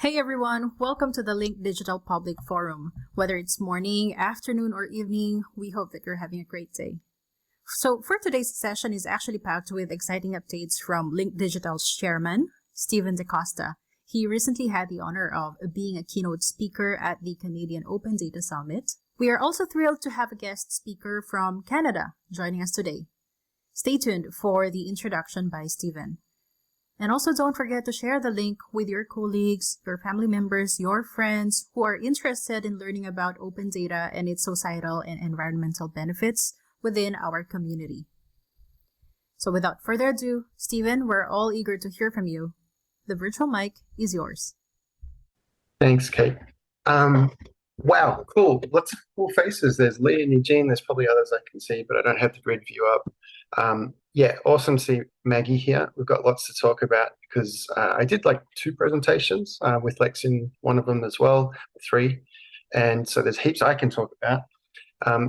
Hey everyone, welcome to the Link Digital Public Forum. Whether it's morning, afternoon, or evening, we hope that you're having a great day. So for today's session is actually packed with exciting updates from Link Digital's chairman, Stephen Costa. He recently had the honor of being a keynote speaker at the Canadian Open Data Summit. We are also thrilled to have a guest speaker from Canada joining us today. Stay tuned for the introduction by Stephen. And also don't forget to share the link with your colleagues, your family members, your friends who are interested in learning about open data and its societal and environmental benefits within our community. So without further ado, Stephen, we're all eager to hear from you. The virtual mic is yours. Thanks, Kate. Wow, cool. Lots of cool faces. There's Lee and Eugene. There's probably others I can see, but I don't have the grid view up. Yeah, awesome to see Maggie here. We've got lots to talk about because I did like 2 presentations with Lex in one of them as well, 3. And so there's heaps I can talk about.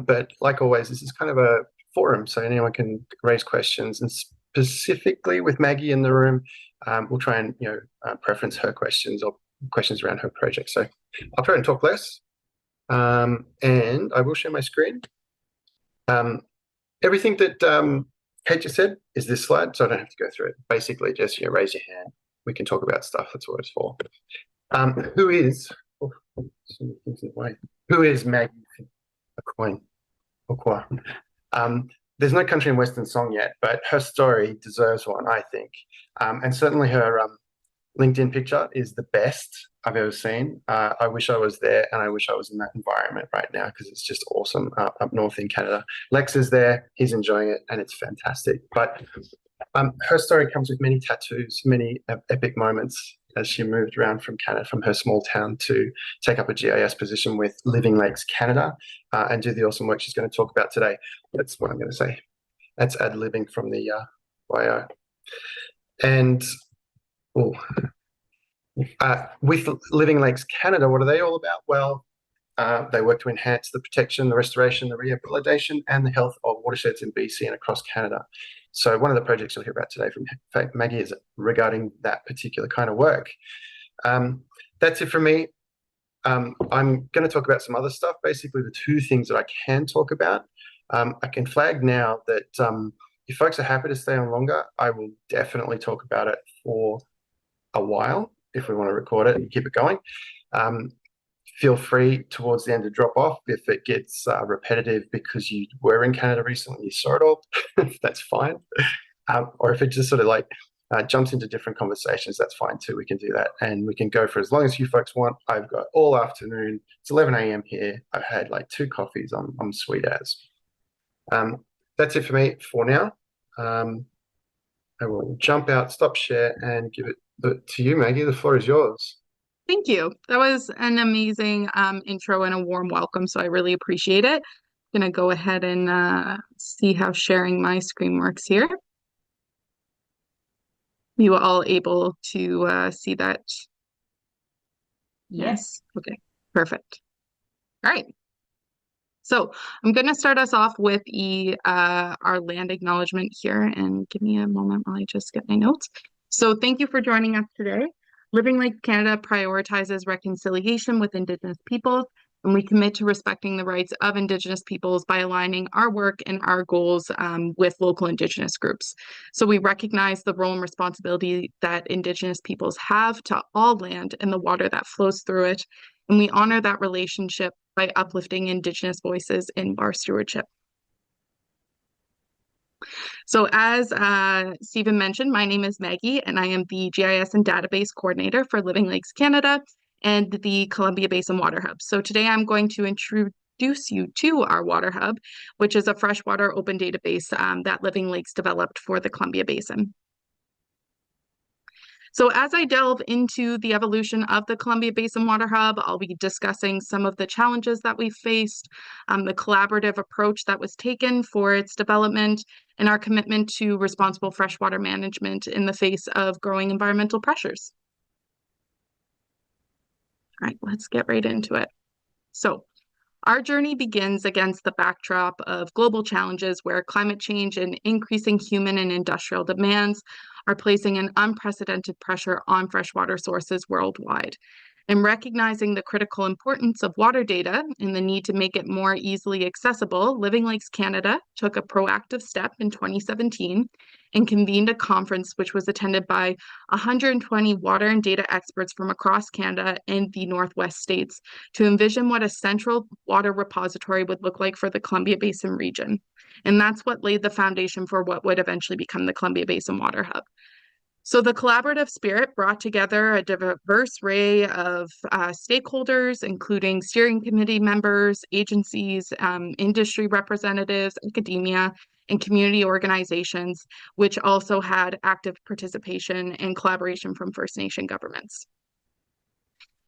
But like always, this is kind of a forum, so anyone can raise questions. And specifically with Maggie in the room, we'll try and preference her questions or questions around her project. So I'll try and talk less. And I will share my screen. Everything that Kate just said is this slide, so I don't have to go through it. Basically, just raise your hand. We can talk about stuff. That's what it's for. Who is Maggie Finkle-Aucoin? There's no country and western song yet, but her story deserves one, I think. And certainly her LinkedIn picture is the best I've ever seen. I wish I was there, and I wish I was in that environment right now because it's just awesome up north in Canada. Lex is there, he's enjoying it, and it's fantastic. But her story comes with many tattoos, many epic moments as she moved around from Canada, from her small town, to take up a GIS position with Living Lakes Canada and do the awesome work she's going to talk about today. That's what I'm going to say. That's ad-libbing from the bio. And with Living Lakes Canada, what are they all about? Well, they work to enhance the protection, the restoration, the rehabilitation, and the health of watersheds in BC and across Canada. So one of the projects you'll hear about today from Maggie is regarding that particular kind of work. That's it from me. I'm going to talk about some other stuff. Basically, the 2 things that I can talk about. I can flag now that if folks are happy to stay on longer, I will definitely talk about it for a while if we want to record it and keep it going. Feel free towards the end to drop off if it gets repetitive because you were in Canada recently, you saw it all. That's fine. Or if it just sort of jumps into different conversations, that's fine too. We can do that, and we can go for as long as you folks want. I've got all afternoon. It's 11 a.m. here. I've had like 2 coffees. I'm sweet as. That's it for me for now. I will jump out, stop share, and give it to you, Maggie. The floor is yours. Thank you. That was an amazing intro and a warm welcome, so I really appreciate it. I'm going to go ahead and see how sharing my screen works here. You all able to see that? Yes. Okay, perfect. All right. So I'm going to start us off with our land acknowledgement here, and give me a moment while I just get my notes. So thank you for joining us today. Living Lakes Canada prioritizes reconciliation with Indigenous peoples, and we commit to respecting the rights of Indigenous peoples by aligning our work and our goals with local Indigenous groups. So we recognize the role and responsibility that Indigenous peoples have to all land and the water that flows through it, and we honor that relationship by uplifting Indigenous voices in our stewardship. So as Stephen mentioned, my name is Maggie, and I am the GIS and Database Coordinator for Living Lakes Canada and the Columbia Basin Water Hub. So today I'm going to introduce you to our Water Hub, which is a freshwater open database that Living Lakes developed for the Columbia Basin. So as I delve into the evolution of the Columbia Basin Water Hub, I'll be discussing some of the challenges that we faced, the collaborative approach that was taken for its development, and our commitment to responsible freshwater management in the face of growing environmental pressures. All right, let's get right into it. So our journey begins against the backdrop of global challenges where climate change and increasing human and industrial demands are placing an unprecedented pressure on freshwater sources worldwide. And recognizing the critical importance of water data and the need to make it more easily accessible, Living Lakes Canada took a proactive step in 2017 and convened a conference which was attended by 120 water and data experts from across Canada and the Northwest states to envision what a central water repository would look like for the Columbia Basin region. And that's what laid the foundation for what would eventually become the Columbia Basin Water Hub. So the collaborative spirit brought together a diverse array of stakeholders, including steering committee members, agencies, industry representatives, academia, and community organizations, which also had active participation and collaboration from First Nation governments.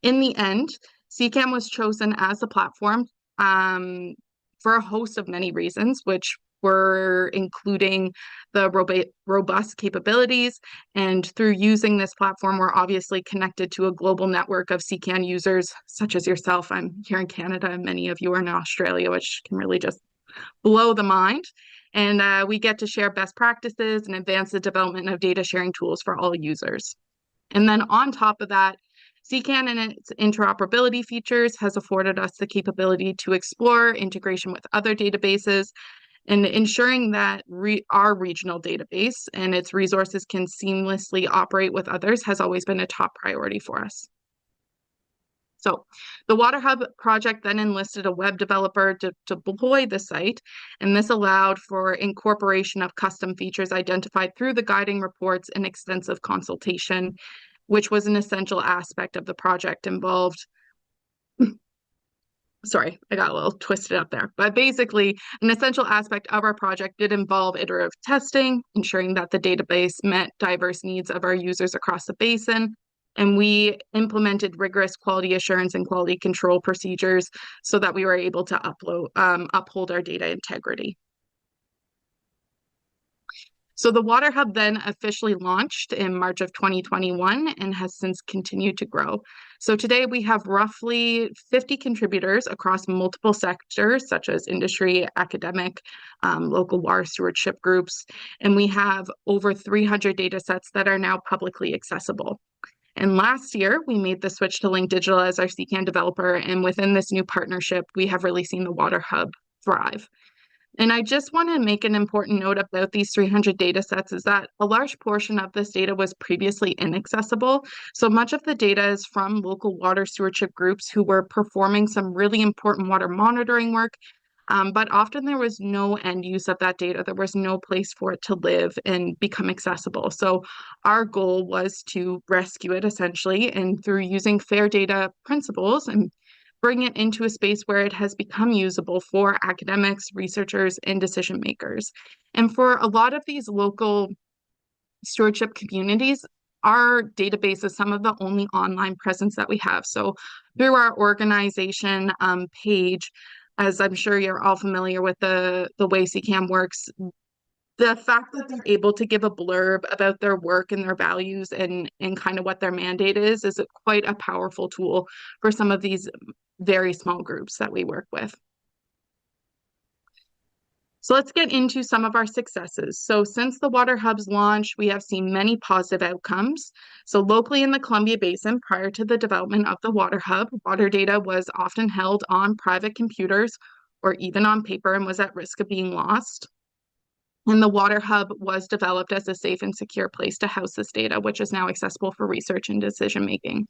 In the end, CCAM was chosen as the platform for a host of many reasons, which were including the robust capabilities, and through using this platform, we're obviously connected to a global network of CCAN users, such as yourself. I'm here in Canada, and many of you are in Australia, which can really just blow the mind. And we get to share best practices and advance the development of data sharing tools for all users. And then on top of that, CCAN and its interoperability features has afforded us the capability to explore integration with other databases, and ensuring that our regional database and its resources can seamlessly operate with others has always been a top priority for us. So the Water Hub project then enlisted a web developer to deploy the site, and this allowed for incorporation of custom features identified through the guiding reports and extensive consultation, which was an essential aspect of the project involved. Sorry, I got a little twisted up there. But basically, an essential aspect of our project did involve iterative testing, ensuring that the database met diverse needs of our users across the basin. And we implemented rigorous quality assurance and quality control procedures so that we were able to uphold our data integrity. So the Water Hub then officially launched in March of 2021 and has since continued to grow. So today we have roughly 50 contributors across multiple sectors, such as industry, academic, local water stewardship groups, and we have over 300 data sets that are now publicly accessible. And last year, we made the switch to Link Digital as our CCAN developer, and within this new partnership, we have really seen the Water Hub thrive. And I just want to make an important note about these 300 data sets is that a large portion of this data was previously inaccessible. So much of the data is from local water stewardship groups who were performing some really important water monitoring work, but often there was no end use of that data. There was no place for it to live and become accessible. So our goal was to rescue it essentially, and through using fair data principles and bring it into a space where it has become usable for academics, researchers, and decision makers. And for a lot of these local stewardship communities, our database is some of the only online presence that we have. So through our organization page, as I'm sure you're all familiar with the way CCAM works, the fact that they're able to give a blurb about their work and their values and kind of what their mandate is quite a powerful tool for some of these very small groups that we work with. So let's get into some of our successes. So since the Water Hub's launch, we have seen many positive outcomes. So locally in the Columbia Basin, prior to the development of the Water Hub, water data was often held on private computers or even on paper and was at risk of being lost. And the Water Hub was developed as a safe and secure place to house this data, which is now accessible for research and decision making.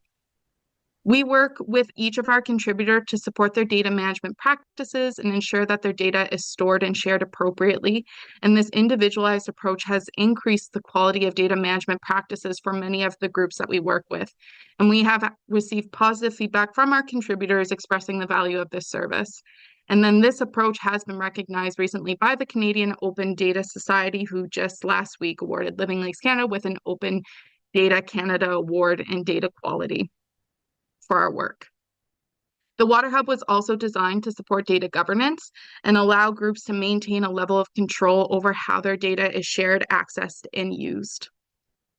We work with each of our contributors to support their data management practices and ensure that their data is stored and shared appropriately. And this individualized approach has increased the quality of data management practices for many of the groups that we work with. And we have received positive feedback from our contributors expressing the value of this service. And then this approach has been recognized recently by the Canadian Open Data Society, who just last week awarded Living Lakes Canada with an Open Data Canada Award in data quality for our work. The Water Hub was also designed to support data governance and allow groups to maintain a level of control over how their data is shared, accessed, and used.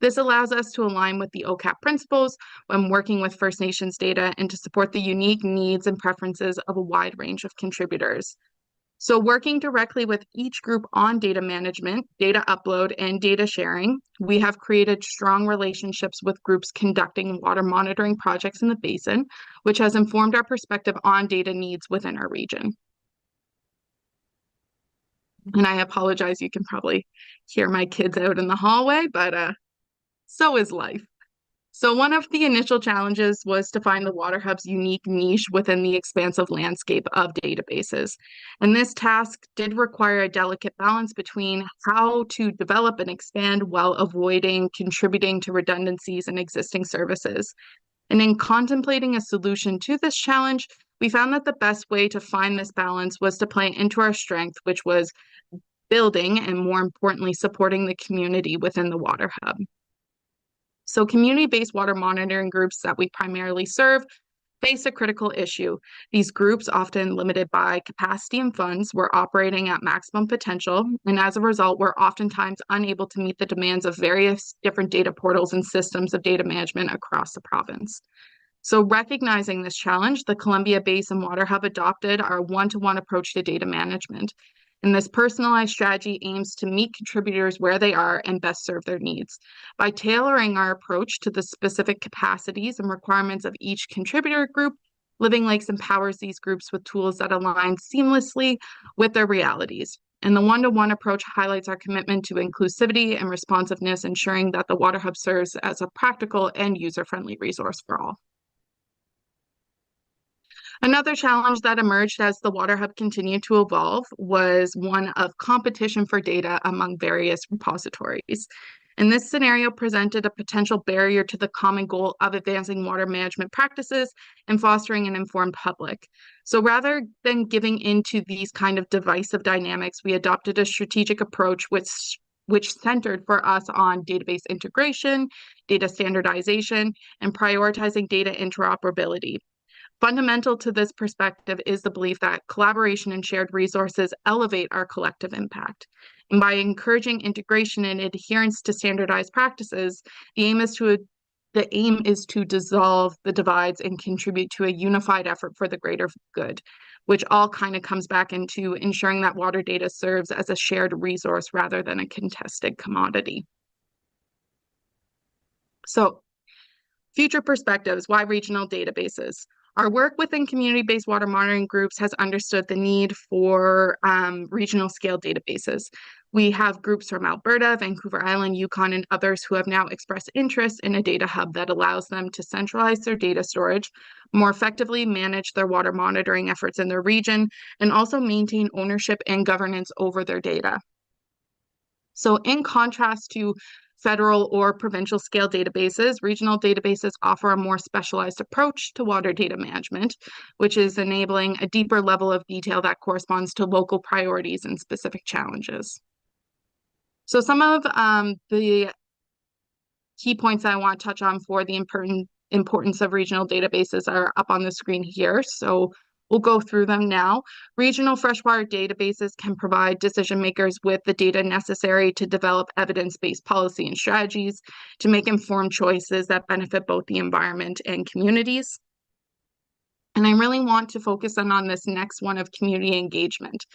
This allows us to align with the OCAP principles when working with First Nations data and to support the unique needs and preferences of a wide range of contributors. So working directly with each group on data management, data upload, and data sharing, we have created strong relationships with groups conducting water monitoring projects in the basin, which has informed our perspective on data needs within our region. And I apologize, you can probably hear my kids out in the hallway, but so is life. So one of the initial challenges was to find the Water Hub's unique niche within the expansive landscape of databases. And this task did require a delicate balance between how to develop and expand while avoiding contributing to redundancies in existing services. And in contemplating a solution to this challenge, we found that the best way to find this balance was to play into our strength, which was building and, more importantly, supporting the community within the Water Hub. So community-based water monitoring groups that we primarily serve face a critical issue. These groups, often limited by capacity and funds, were operating at maximum potential, and as a result, were oftentimes unable to meet the demands of various different data portals and systems of data management across the province. So recognizing this challenge, the Columbia Basin Water Hub adopted our one-to-one approach to data management. And this personalized strategy aims to meet contributors where they are and best serve their needs. By tailoring our approach to the specific capacities and requirements of each contributor group, Living Lakes empowers these groups with tools that align seamlessly with their realities. And the one-to-one approach highlights our commitment to inclusivity and responsiveness, ensuring that the Water Hub serves as a practical and user-friendly resource for all. Another challenge that emerged as the Water Hub continued to evolve was one of competition for data among various repositories. And this scenario presented a potential barrier to the common goal of advancing water management practices and fostering an informed public. So rather than giving into these kind of divisive dynamics, we adopted a strategic approach which centered for us on database integration, data standardization, and prioritizing data interoperability. Fundamental to this perspective is the belief that collaboration and shared resources elevate our collective impact. And by encouraging integration and adherence to standardized practices, the aim is to dissolve the divides and contribute to a unified effort for the greater good, which all kind of comes back into ensuring that water data serves as a shared resource rather than a contested commodity. So, future perspectives, why regional databases? Our work within community-based water monitoring groups has understood the need for regional scale databases. We have groups from Alberta, Vancouver Island, Yukon, and others who have now expressed interest in a data hub that allows them to centralize their data storage, more effectively manage their water monitoring efforts in their region, and also maintain ownership and governance over their data. So in contrast to federal or provincial scale databases, regional databases offer a more specialized approach to water data management, which is enabling a deeper level of detail that corresponds to local priorities and specific challenges. So some of the key points I want to touch on for the importance of regional databases are up on the screen here. So we'll go through them now. Regional freshwater databases can provide decision makers with the data necessary to develop evidence-based policy and strategies to make informed choices that benefit both the environment and communities. And I really want to focus on this next one of community engagement,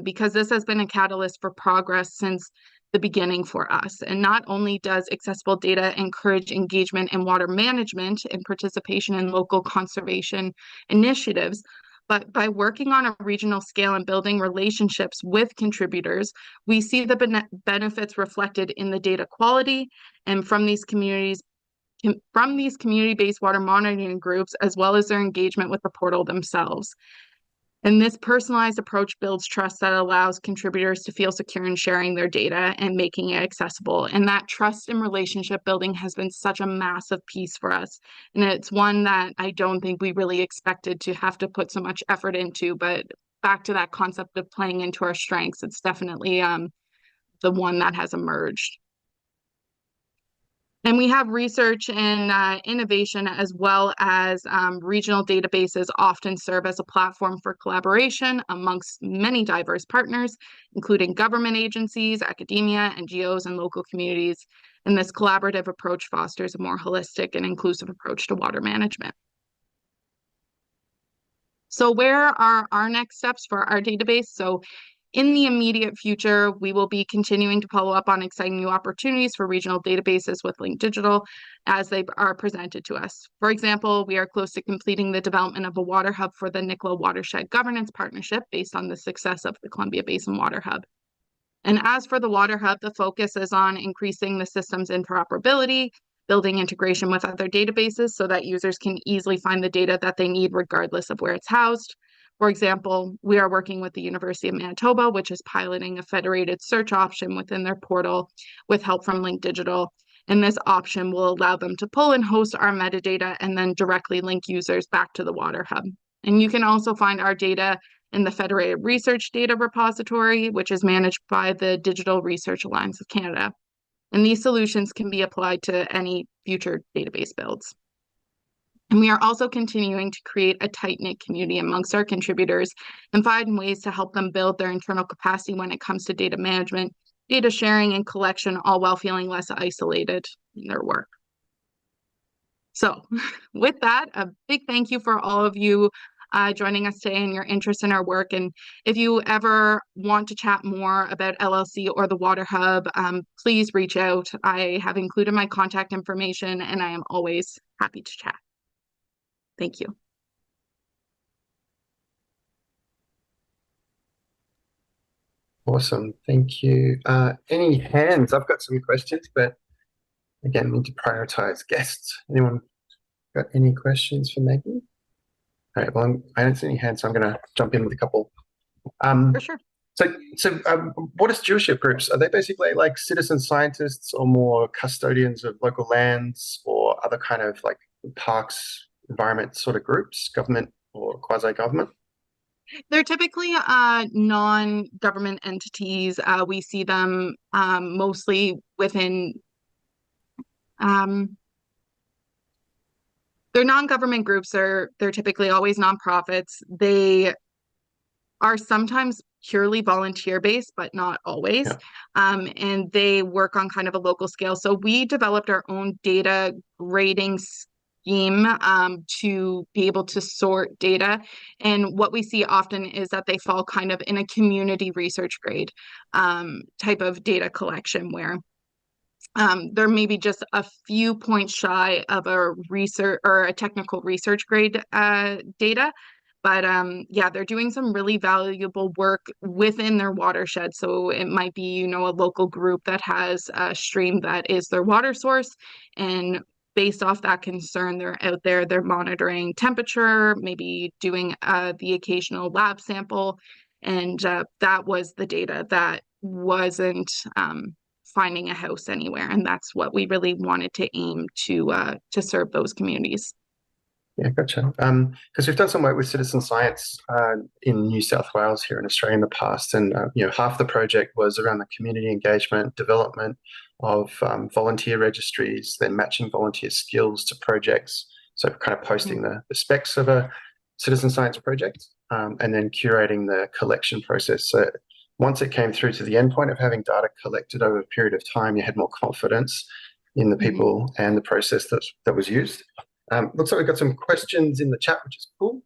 because this has been a catalyst for progress since the beginning for us. And not only does accessible data encourage engagement in water management and participation in local conservation initiatives, but by working on a regional scale and building relationships with contributors, we see the benefits reflected in the data quality and from these community-based water monitoring groups, as well as their engagement with the portal themselves. And this personalized approach builds trust that allows contributors to feel secure in sharing their data and making it accessible. And that trust and relationship building has been such a massive piece for us. And it's one that I don't think we really expected to have to put so much effort into. But back to that concept of playing into our strengths, it's definitely the one that has emerged. And we have research and innovation, as well as regional databases often serve as a platform for collaboration amongst many diverse partners, including government agencies, academia, NGOs, and local communities. And this collaborative approach fosters a more holistic and inclusive approach to water management. So where are our next steps for our database? So in the immediate future, we will be continuing to follow up on exciting new opportunities for regional databases with Link Digital as they are presented to us. For example, we are close to completing the development of a water hub for the Nicola Watershed Governance Partnership based on the success of the Columbia Basin Water Hub. And as for the Water Hub, the focus is on increasing the system's interoperability, building integration with other databases so that users can easily find the data that they need regardless of where it's housed. For example, we are working with the University of Manitoba, which is piloting a federated search option within their portal with help from Link Digital. And this option will allow them to pull and host our metadata and then directly link users back to the Water Hub. And you can also find our data in the Federated Research Data Repository, which is managed by the Digital Research Alliance of Canada. And these solutions can be applied to any future database builds. And we are also continuing to create a tight-knit community amongst our contributors and find ways to help them build their internal capacity when it comes to data management, data sharing, and collection, all while feeling less isolated in their work. So with that, a big thank you for all of you joining us today and your interest in our work. And if you ever want to chat more about LLC or the Water Hub, please reach out. I have included my contact information and I am always happy to chat. Thank you. Awesome. Thank you. Any hands? I've got some questions, but again, we need to prioritize guests. Anyone got any questions for Maggie? All right, well, I don't see any hands, so I'm going to jump in with a couple. For sure. So what are stewardship groups? Are they basically like citizen scientists or more custodians of local lands or other kind of like parks, environment sort of groups, government or quasi-government? They're typically non-government entities. We see them mostly within they're non-government groups. They're typically always nonprofits. They are sometimes purely volunteer-based, but not always. Yeah. And they work on kind of a local scale. So we developed our own data grading scheme to be able to sort data. And what we see often is that they fall kind of in a community research grade type of data collection where there may be just a few points shy of a research or a technical research grade data. But yeah, they're doing some really valuable work within their watershed. So it might be, a local group that has a stream that is their water source. And based off that concern, they're out there, they're monitoring temperature, maybe doing the occasional lab sample. And that was the data that wasn't finding a house anywhere. And that's what we really wanted to aim to serve those communities. Yeah, gotcha. Because we've done some work with citizen science in New South Wales here in Australia in the past, and half the project was around the community engagement, development of volunteer registries, then matching volunteer skills to projects. So kind of posting the specs of a citizen science project, and then curating the collection process. So once it came through to the endpoint of having data collected over a period of time, you had more confidence in the people and the process that was used. Looks like we've got some questions in the chat, which is cool.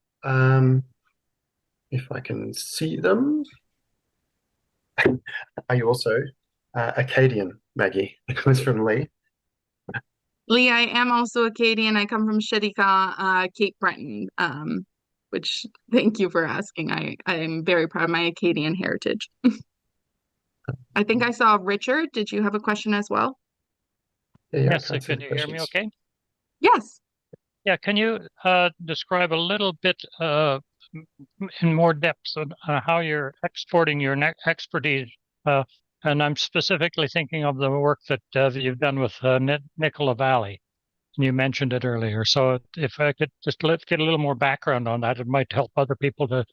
If I can see them. Are you also Acadian, Maggie? It was from Lee. Lee, I am also Acadian. I come from Shedica, Cape Breton, which thank you for asking. I am very proud of my Acadian heritage. I think I saw Richard. Did you have a question as well? Yeah, yes, can you hear me okay? Yes. Yeah, can you describe a little bit in more depth on how you're exporting your expertise? And I'm specifically thinking of the work that you've done with Nicola Valley. And you mentioned it earlier. So if I could just get a little more background on that, it might help other people to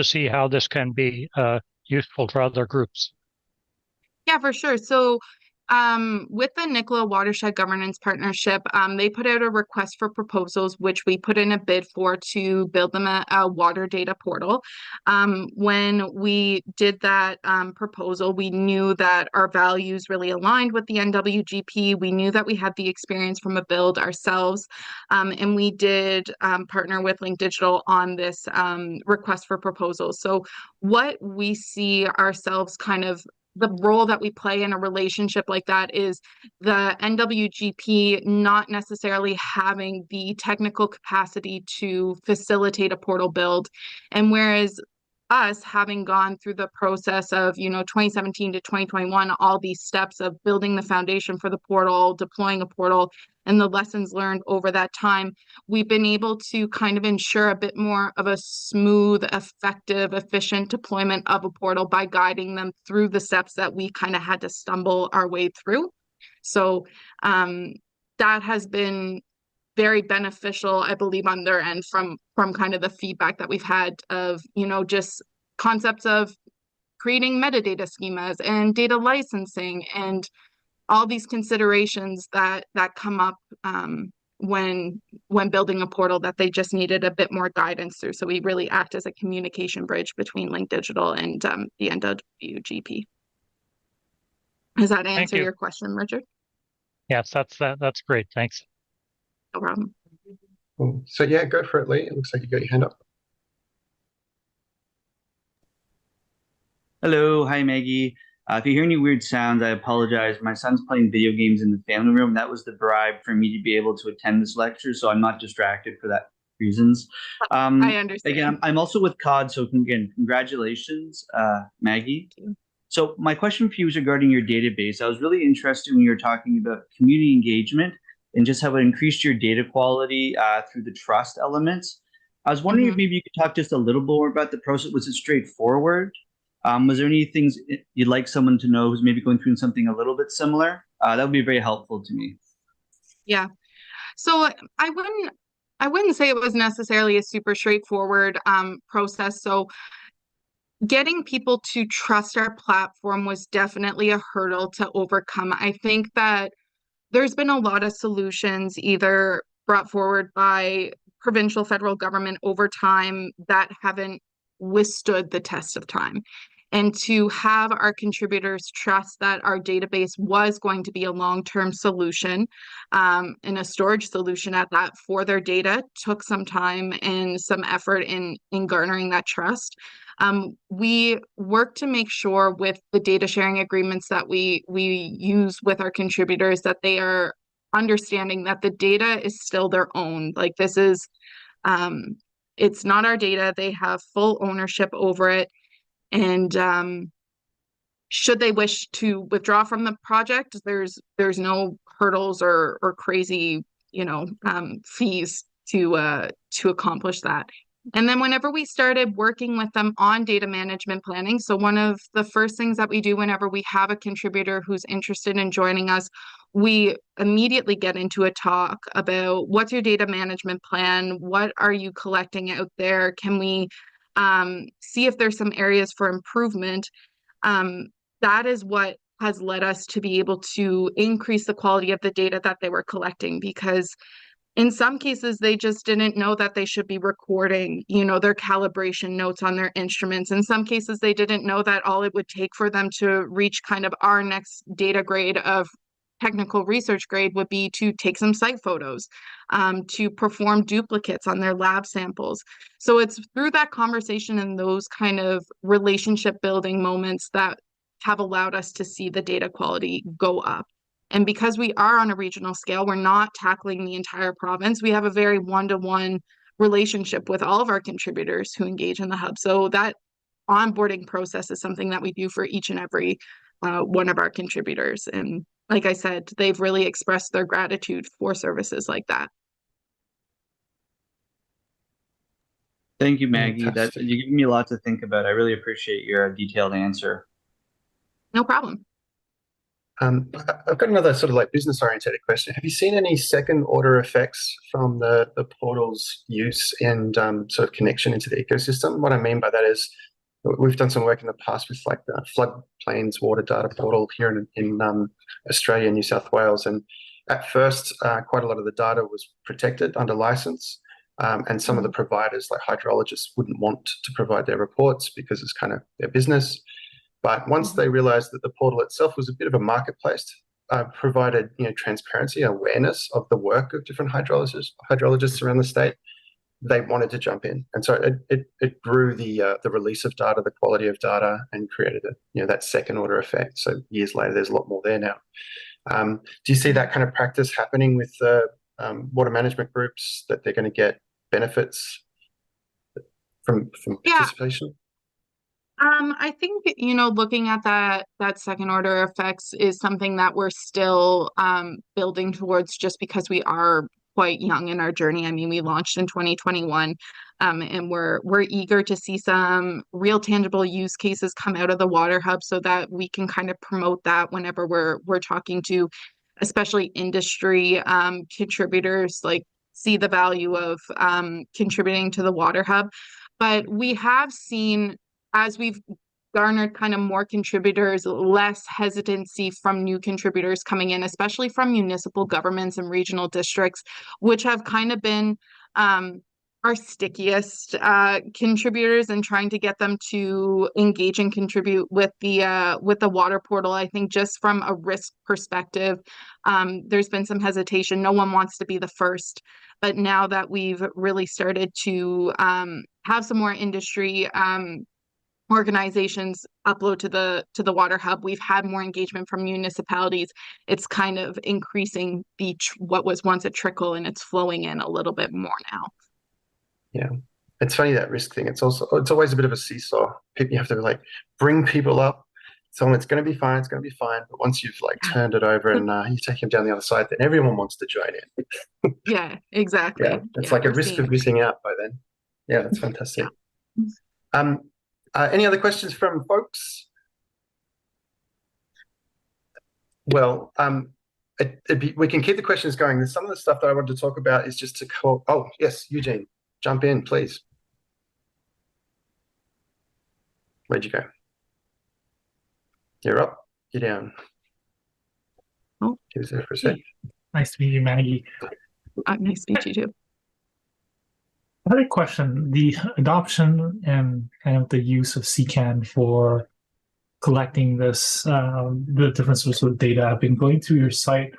see how this can be useful for other groups. Yeah, for sure. So With the Nicola Watershed Governance Partnership, they put out a request for proposals, which we put in a bid for to build them a water data portal. When we did that proposal, we knew that our values really aligned with the NWGP. We knew that we had the experience from a build ourselves, and we did partner with Link Digital on this request for proposals. So what we see ourselves kind of the role that we play in a relationship like that is the NWGP not necessarily having the technical capacity to facilitate a portal build. And whereas us having gone through the process of, 2017 to 2021, all these steps of building the foundation for the portal, deploying a portal, and the lessons learned over that time, we've been able to kind of ensure a bit more of a smooth, effective, efficient deployment of a portal by guiding them through the steps that we kind of had to stumble our way through. So that has been very beneficial, I believe, on their end from kind of the feedback that we've had of, just concepts of creating metadata schemas and data licensing and all these considerations that come up when building a portal that they just needed a bit more guidance through. So we really act as a communication bridge between Link Digital and the NWGP. Does that answer your question, Richard? Yes, that's great. Thanks. No problem. Cool. So yeah, go for it, Lee. It looks like you got your hand up. Hello, hi Maggie. If you hear any weird sounds, I apologize. My son's playing video games in the family room. That was the bribe for me to be able to attend this lecture, so I'm not distracted for that reasons. I understand. Again, I'm also with COD, so again, congratulations, Maggie. So my question for you is regarding your database. I was really interested when you were talking about community engagement and just how it increased your data quality through the trust elements. I was wondering if maybe you could talk just a little more about the process. Was it straightforward? Was there any things you'd like someone to know who's maybe going through something a little bit similar? That would be very helpful to me. Yeah. So I wouldn't say it was necessarily a super straightforward process. So getting people to trust our platform was definitely a hurdle to overcome. I think that there's been a lot of solutions either brought forward by provincial, federal government over time that haven't withstood the test of time. And to have our contributors trust that our database was going to be a long-term solution and a storage solution at that for their data took some time and some effort in garnering that trust. We work to make sure with the data sharing agreements that we use with our contributors that they are understanding that the data is still their own. Like this is, it's not our data. They have full ownership over it. And should they wish to withdraw from the project, there's no hurdles or crazy, fees to accomplish that. And then whenever we started working with them on data management planning, so one of the first things that we do whenever we have a contributor who's interested in joining us, we immediately get into a talk about what's your data management plan? What are you collecting out there? Can we see if there's some areas for improvement? That is what has led us to be able to increase the quality of the data that they were collecting, because in some cases, they just didn't know that they should be recording, their calibration notes on their instruments. In some cases, they didn't know that all it would take for them to reach kind of our next data grade of technical research grade would be to take some site photos, to perform duplicates on their lab samples. So it's through that conversation and those kind of relationship building moments that have allowed us to see the data quality go up. And because we are on a regional scale, we're not tackling the entire province. We have a very one-to-one relationship with all of our contributors who engage in the hub. So that onboarding process is something that we do for each and every one of our contributors. And like I said, they've really expressed their gratitude for services like that. Thank you, Maggie. Fantastic. You're giving me a lot to think about. I really appreciate your detailed answer. No problem. I've got another sort of like business-oriented question. Have you seen any second-order effects from the portal's use and sort of connection into the ecosystem? What I mean by that is, we've done some work in the past with like the floodplains water data portal here in Australia, New South Wales. And at first, quite a lot of the data was protected under license. And some of the providers, like hydrologists, wouldn't want to provide their reports because it's kind of their business. But once they realized that the portal itself was a bit of a marketplace, provided transparency and awareness of the work of different hydrologists around the state, they wanted to jump in. And so it grew the release of data, the quality of data, and created that second order effect. So years later, there's a lot more there now. Do you see that kind of practice happening with water management groups, that they're going to get benefits from participation? I think, looking at that second order effects is something that we're still building towards, just because we are quite young in our journey. I mean, we launched in 2021, and we're eager to see some real tangible use cases come out of the Water Hub, so that we can kind of promote that whenever we're talking to, especially industry contributors, like see the value of contributing to the Water Hub. But we have seen, as we've garnered kind of more contributors, less hesitancy from new contributors coming in, especially from municipal governments and regional districts, which have kind of been our stickiest contributors, and trying to get them to engage and contribute with the water portal. I think just from a risk perspective, there's been some hesitation. No one wants to be the first. But now that we've really started to have some more industry organizations upload to the Water Hub, we've had more engagement from municipalities. It's kind of increasing what was once a trickle, and it's flowing in a little bit more now. Yeah, it's funny, that risk thing. It's always a bit of a seesaw. You have to bring people up. So it's going to be fine. It's going to be fine. But once you've turned it over and you take them down the other side, then everyone wants to join in. Yeah, exactly. Yeah, it's like a risk of missing out by then. Yeah, that's fantastic. Yeah. Any other questions from folks? Well, we can keep the questions going. Some of the stuff that I wanted to talk about is just to call. Oh, yes, Eugene, jump in, please. Where'd you go? You're up, you're down. Oh, he was there for a sec. Nice to meet you, Maggie. Nice to meet you too. I had a question. The adoption and kind of the use of CCAN for collecting this, the different sorts of data. I've been going through your site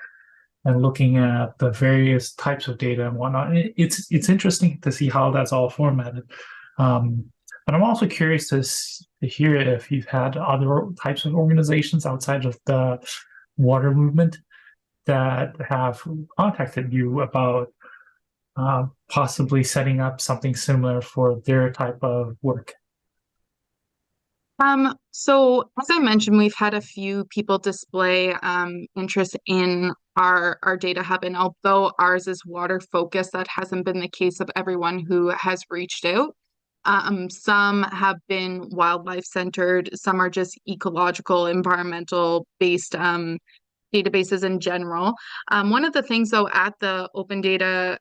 and looking at the various types of data and whatnot. It's interesting to see how that's all formatted. But I'm also curious to hear if you've had other types of organizations outside of the water movement that have contacted you about possibly setting up something similar for their type of work. So as I mentioned, we've had a few people display interest in our data hub, and although ours is water focused, that hasn't been the case of everyone who has reached out. Some have been wildlife centered, some are just ecological, environmental based databases in general. One of the things though at the Open Data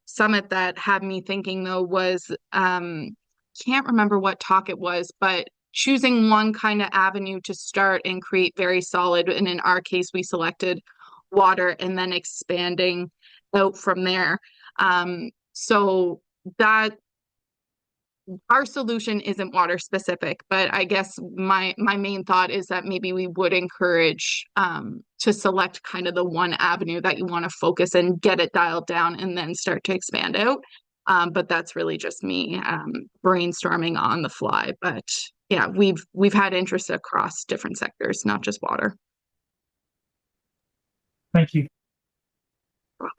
Summit that had me thinking though was, can't remember what talk it was, but choosing one kind of avenue to start and create very solid, and in our case we selected water, and then expanding out from there. So that our solution isn't water specific, but I guess my main thought is that maybe we would encourage to select kind of the one avenue that you want to focus and get it dialed down, and then start to expand out. But that's really just me brainstorming on the fly. But yeah, we've had interest across different sectors, not just water. Thank you. You're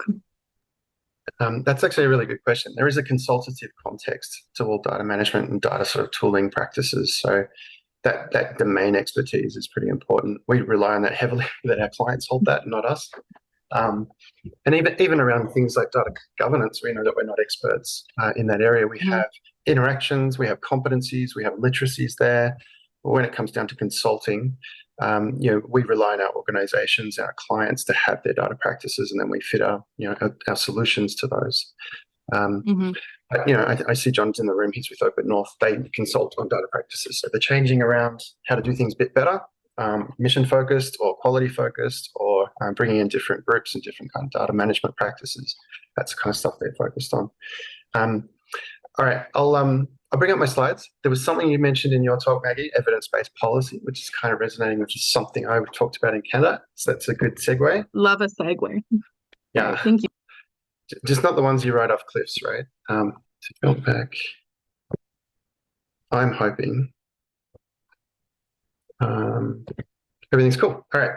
welcome. That's actually a really good question. There is a consultative context to all data management and data sort of tooling practices. So that domain expertise is pretty important. We rely on that heavily, that our clients hold that, not us. And even around things like data governance, we know that we're not experts in that area. We have interactions, we have competencies, we have literacies there. But when it comes down to consulting, we rely on our organizations, our clients to have their data practices, and then we fit our solutions to those. I see John's in the room. He's with Open North. They consult on data practices. So they're changing around how to do things a bit better, mission focused or quality focused, or bringing in different groups and different kind of data management practices. That's the kind of stuff they're focused on. All right, I'll bring up my slides. There was something you mentioned in your talk, Maggie, evidence-based policy, which is kind of resonating, which is something I talked about in Canada. So that's a good segue. Love a segue. Yeah. Thank you. Just not the ones you ride off cliffs, right? To build back, I'm hoping everything's cool. All right,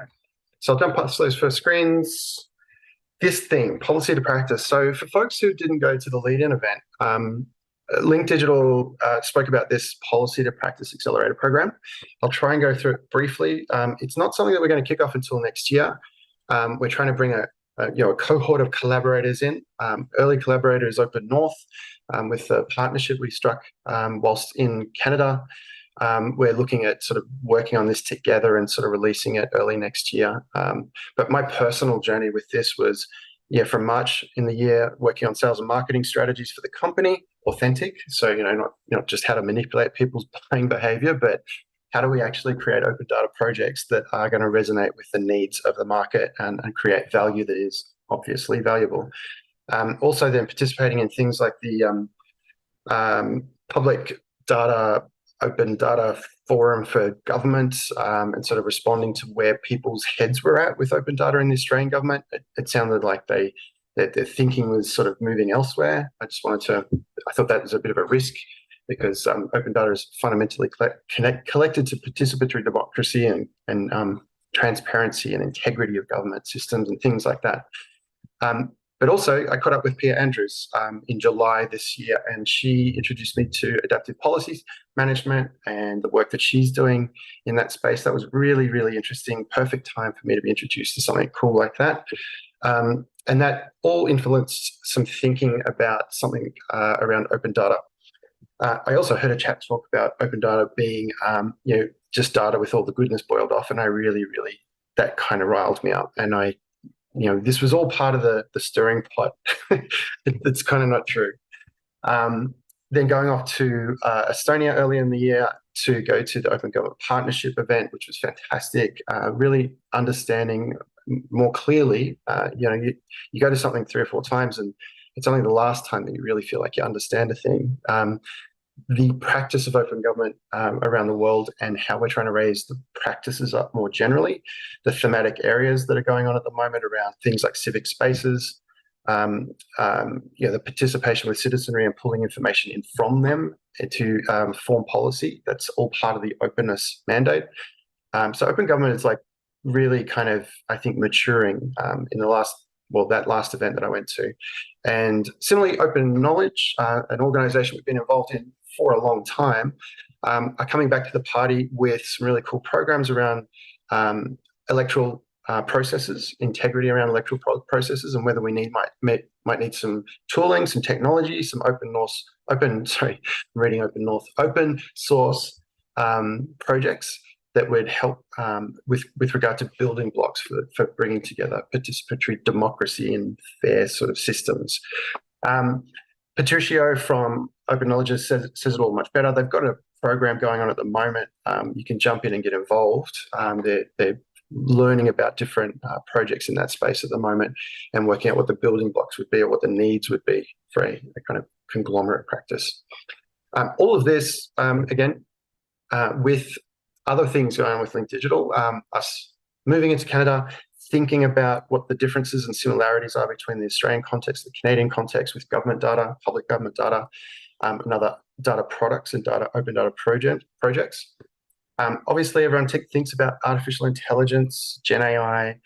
so I'll jump past those first screens. This thing, policy to practice. So for folks who didn't go to the lead-in event, Link Digital spoke about this Policy to Practice Accelerator Program. I'll try and go through it briefly. It's not something that we're going to kick off until next year. We're trying to bring a cohort of collaborators in. Early collaborator is Open North, with a partnership we struck whilst in Canada. We're looking at sort of working on this together and sort of releasing it early next year. But my personal journey with this was, from March in the year, working on sales and marketing strategies for the company, authentic. So, not just how to manipulate people's buying behavior, but how do we actually create open data projects that are going to resonate with the needs of the market and create value that is obviously valuable. Also then participating in things like the public data, open data forum for government, and sort of responding to where people's heads were at with open data in the Australian government. It sounded like their thinking was sort of moving elsewhere. I thought that was a bit of a risk, because open data is fundamentally collected to participatory democracy and transparency and integrity of government systems and things like that. But also, I caught up with Pia Andrews in July this year, and she introduced me to adaptive policies management and the work that she's doing in that space. That was really, really interesting. Perfect time for me to be introduced to something cool like that. And that all influenced some thinking about something around open data. I also heard a chap talk about open data being, just data with all the goodness boiled off, and I really, that kind of riled me up. And this was all part of the stirring pot. It's kind of not true. Then going off to Estonia earlier in the year to go to the Open Government Partnership event, which was fantastic. Really understanding more clearly, you go to something 3 or 4 times, and it's only the last time that you really feel like you understand a thing. The practice of open government around the world and how we're trying to raise the practices up more generally, the thematic areas that are going on at the moment around things like civic spaces, the participation with citizenry and pulling information in from them to form policy. That's all part of the openness mandate. So open government is like really kind of, I think, maturing in that last event that I went to. And similarly, Open Knowledge, an organization we've been involved in for a long time, are coming back to the party with some really cool programs around electoral processes, integrity around electoral processes, and whether we might need some tooling, some technology, some open source projects that would help with regard to building blocks for bringing together participatory democracy and fair sort of systems. Patricio from Open Knowledge says it all much better. They've got a program going on at the moment. You can jump in and get involved. They're learning about different projects in that space at the moment and working out what the building blocks would be or what the needs would be for a kind of conglomerate practice. All of this, again, with other things going on with Link Digital, us moving into Canada, thinking about what the differences and similarities are between the Australian context, the Canadian context with government data, public government data, and other data products and open data projects. Obviously, everyone thinks about artificial intelligence, Gen AI.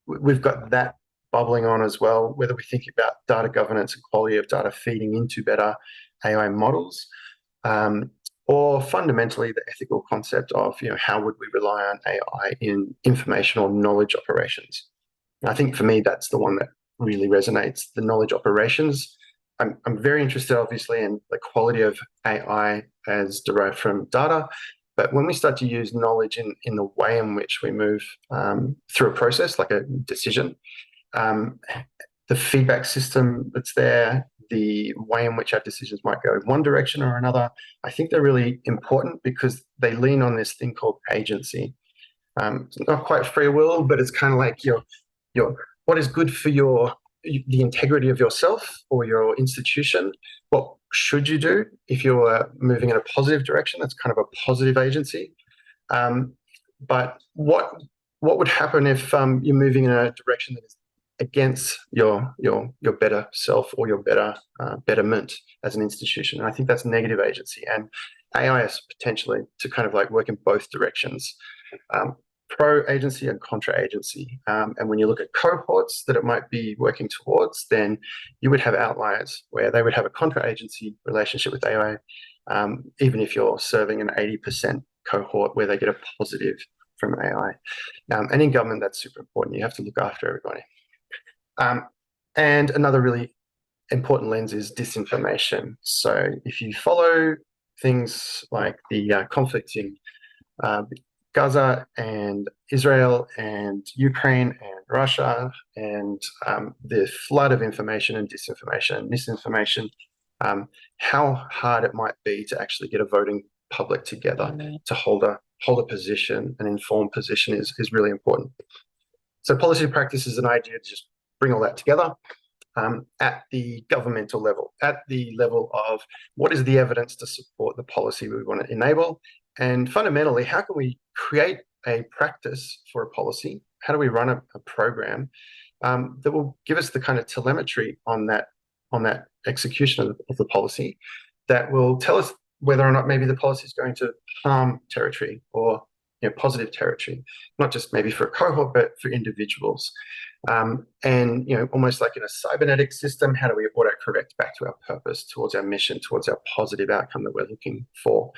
We've got that bubbling on as well, whether we think about data governance and quality of data feeding into better AI models. Or fundamentally the ethical concept of, how would we rely on AI in information or knowledge operations? And I think for me, that's the one that really resonates, the knowledge operations. I'm very interested, obviously, in the quality of AI as derived from data. But when we start to use knowledge in the way in which we move through a process, like a decision, the feedback system that's there, the way in which our decisions might go in one direction or another, I think they're really important because they lean on this thing called agency. It's not quite free will, but it's kind of like your what is good for the integrity of yourself or your institution. What should you do if you're moving in a positive direction? That's kind of a positive agency. But what would happen if you're moving in a direction that is against your better self or your betterment as an institution? And I think that's negative agency, and AI is potentially to kind of like work in both directions, pro agency and contra agency. And when you look at cohorts that it might be working towards, then you would have outliers where they would have a contra agency relationship with AI, even if you're serving an 80% cohort where they get a positive from AI. And in government, that's super important. You have to look after everybody. And another really important lens is disinformation. So if you follow things like the conflict in Gaza and Israel and Ukraine and Russia and the flood of information and disinformation and misinformation, how hard it might be to actually get a voting public together to hold a position, an informed position is really important. So policy practice is an idea to just bring all that together at the governmental level, at the level of what is the evidence to support the policy we want to enable, and fundamentally, how can we create a practice for a policy? How do we run a program that will give us the kind of telemetry on that execution of the policy that will tell us whether or not maybe the policy is going to harm territory or positive territory, not just maybe for a cohort, but for individuals. And almost like in a cybernetic system, how do we auto-correct back to our purpose, towards our mission, towards our positive outcome that we're looking for?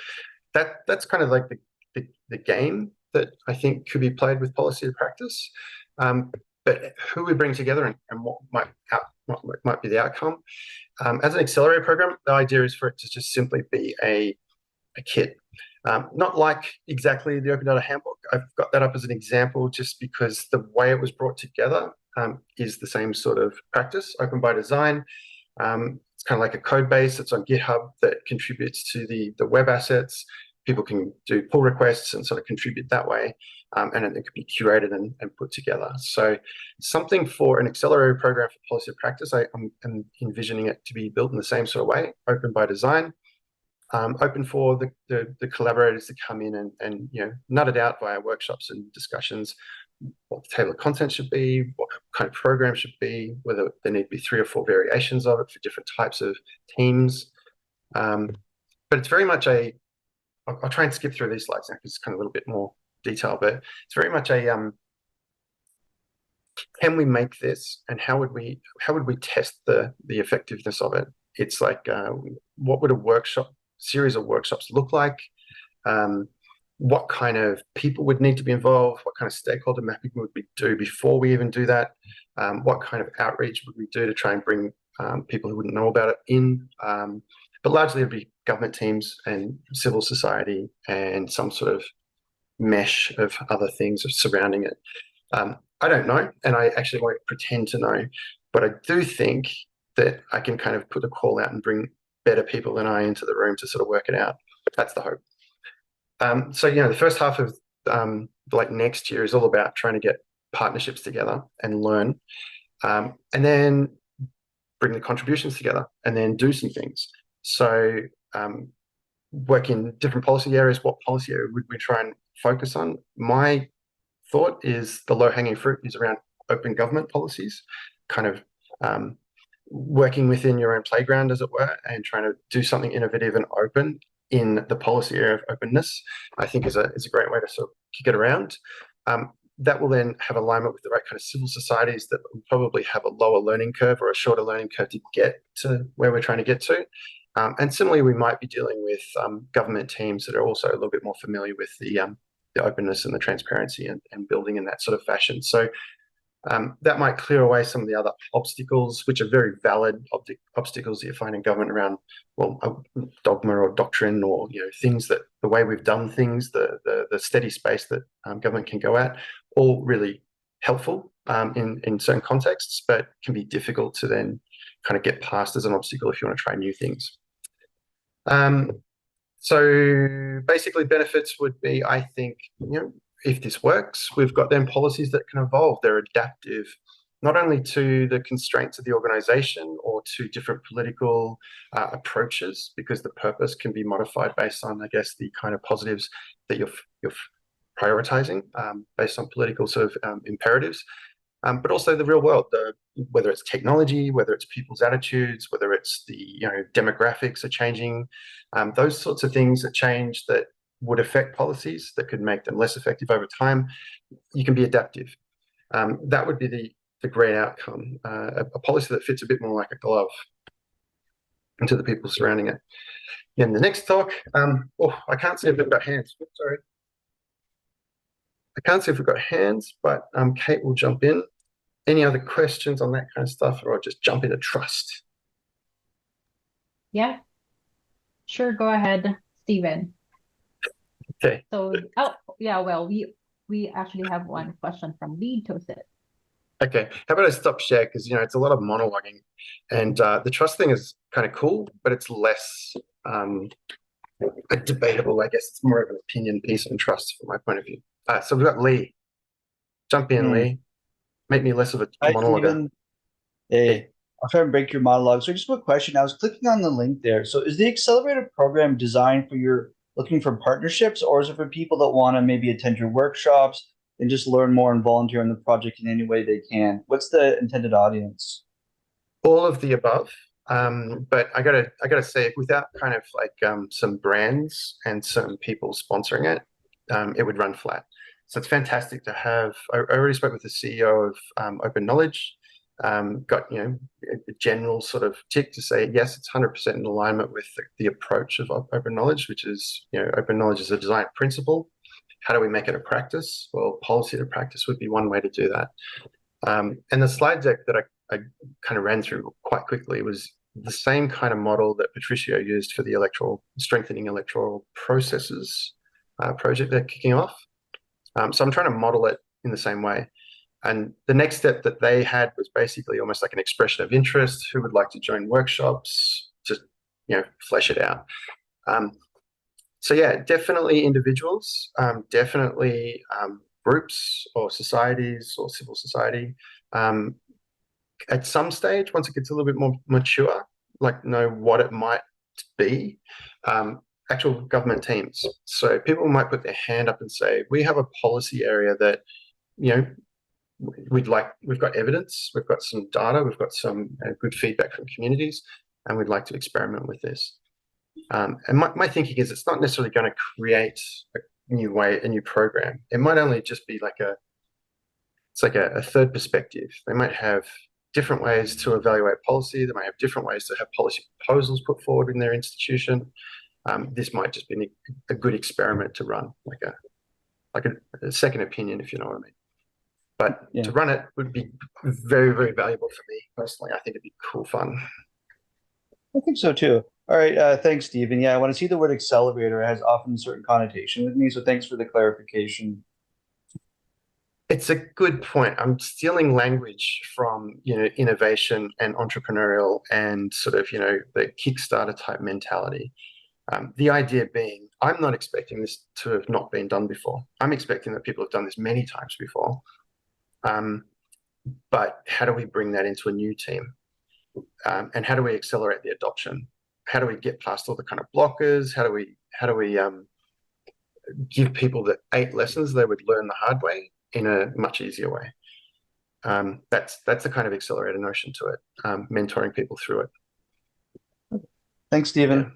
That's kind of like the game that I think could be played with policy to practice. But who we bring together and what might be the outcome. As an accelerator program, the idea is for it to just simply be a kit. Not like exactly the Open Data Handbook. I've got that up as an example just because the way it was brought together is the same sort of practice, open by design. It's kind of like a code base that's on GitHub that contributes to the web assets. People can do pull requests and sort of contribute that way, and it can be curated and put together. So something for an accelerator program for policy of practice, I'm envisioning it to be built in the same sort of way, open by design, open for the collaborators to come in and nut it out via workshops and discussions, what the table of content should be, what kind of program should be, whether there need to be 3 or 4 variations of it for different types of teams. But it's very much I'll try and skip through these slides now because it's kind of a little bit more detail, but it's very much can we make this, and how would we test the effectiveness of it? It's like what would a series of workshops look like? What kind of people would need to be involved? What kind of stakeholder mapping would we do before we even do that? What kind of outreach would we do to try and bring people who wouldn't know about it in? But largely it'd be government teams and civil society and some sort of mesh of other things surrounding it. I don't know, and I actually won't pretend to know, but I do think that I can kind of put the call out and bring better people than I into the room to sort of work it out. That's the hope. So the first half of like next year is all about trying to get partnerships together and learn, and then bring the contributions together and then do some things. So work in different policy areas. What policy area would we try and focus on? My thought is the low-hanging fruit is around open government policies, kind of working within your own playground, as it were, and trying to do something innovative and open in the policy area of openness, I think is a great way to sort of kick it around. That will then have alignment with the right kind of civil societies that will probably have a lower learning curve or a shorter learning curve to get to where we're trying to get to. And similarly, we might be dealing with government teams that are also a little bit more familiar with the openness and the transparency and building in that sort of fashion. So that might clear away some of the other obstacles, which are very valid obstacles that you find in government around, dogma or doctrine, or things that the way we've done things, the steady space that government can go at, all really helpful in certain contexts, but can be difficult to then kind of get past as an obstacle if you want to try new things. So basically benefits would be, I think, if this works, we've got then policies that can evolve. They're adaptive, not only to the constraints of the organization or to different political approaches, because the purpose can be modified based on, I guess, the kind of positives that you're prioritizing based on political sort of imperatives, but also the real world, whether it's technology, whether it's people's attitudes, whether it's the demographics are changing, those sorts of things that change that would affect policies that could make them less effective over time. You can be adaptive. That would be the great outcome, a policy that fits a bit more like a glove into the people surrounding it. In the next talk, I can't see if we've got hands. Oops, sorry. I can't see if we've got hands, but Kate will jump in. Any other questions on that kind of stuff, or I'll just jump into trust? Yeah, sure. Go ahead, Stephen. Okay. So, well, we actually have one question from Lee Tosit. Okay, how about I stop share, because it's a lot of monologuing, and the trust thing is kind of cool, but it's less debatable. I guess it's more of an opinion piece on trust from my point of view. So we've got Lee. Jump in, Lee. Make me less of a monologue. Stephen. Hey, I'll try and break your monologue. So just a question. I was clicking on the link there. So is the accelerator program designed for looking for partnerships, or is it for people that want to maybe attend your workshops and just learn more and volunteer on the project in any way they can? What's the intended audience? All of the above. But I gotta say, without kind of like some brands and some people sponsoring it, it would run flat. So it's fantastic to have. I already spoke with the CEO of Open Knowledge. Got a general sort of tick to say yes, it's 100% in alignment with the approach of Open Knowledge, which is Open Knowledge is a design principle. How do we make it a practice? Well, policy to practice would be one way to do that. And the slide deck that I kind of ran through quite quickly was the same kind of model that Patricio used for the strengthening electoral processes project they're kicking off. So I'm trying to model it in the same way. And the next step that they had was basically almost like an expression of interest. Who would like to join workshops? Just, flesh it out. So yeah, definitely individuals, definitely groups or societies or civil society. At some stage, once it gets a little bit more mature, like know what it might be, actual government teams. So people might put their hand up and say, we have a policy area that, we've got evidence, we've got some data, we've got some good feedback from communities, and we'd like to experiment with this. And my thinking is it's not necessarily going to create a new program. It might only just be like a third perspective. They might have different ways to evaluate policy. They might have different ways to have policy proposals put forward in their institution. This might just be a good experiment to run, like a second opinion, if you know what I mean. But to run it would be very, very valuable for me personally. I think it'd be cool fun. I think so too. All right, thanks, Stephen. Yeah, when I see the word accelerator, it has often a certain connotation with me, so thanks for the clarification. It's a good point. I'm stealing language from innovation and entrepreneurial and sort of the Kickstarter type mentality. The idea being, I'm not expecting this to have not been done before. I'm expecting that people have done this many times before. But how do we bring that into a new team? And how do we accelerate the adoption? How do we get past all the kind of blockers? How do we give people the 8 lessons they would learn the hard way in a much easier way? That's the kind of accelerator notion to it, mentoring people through it. Thanks, Stephen. Yeah.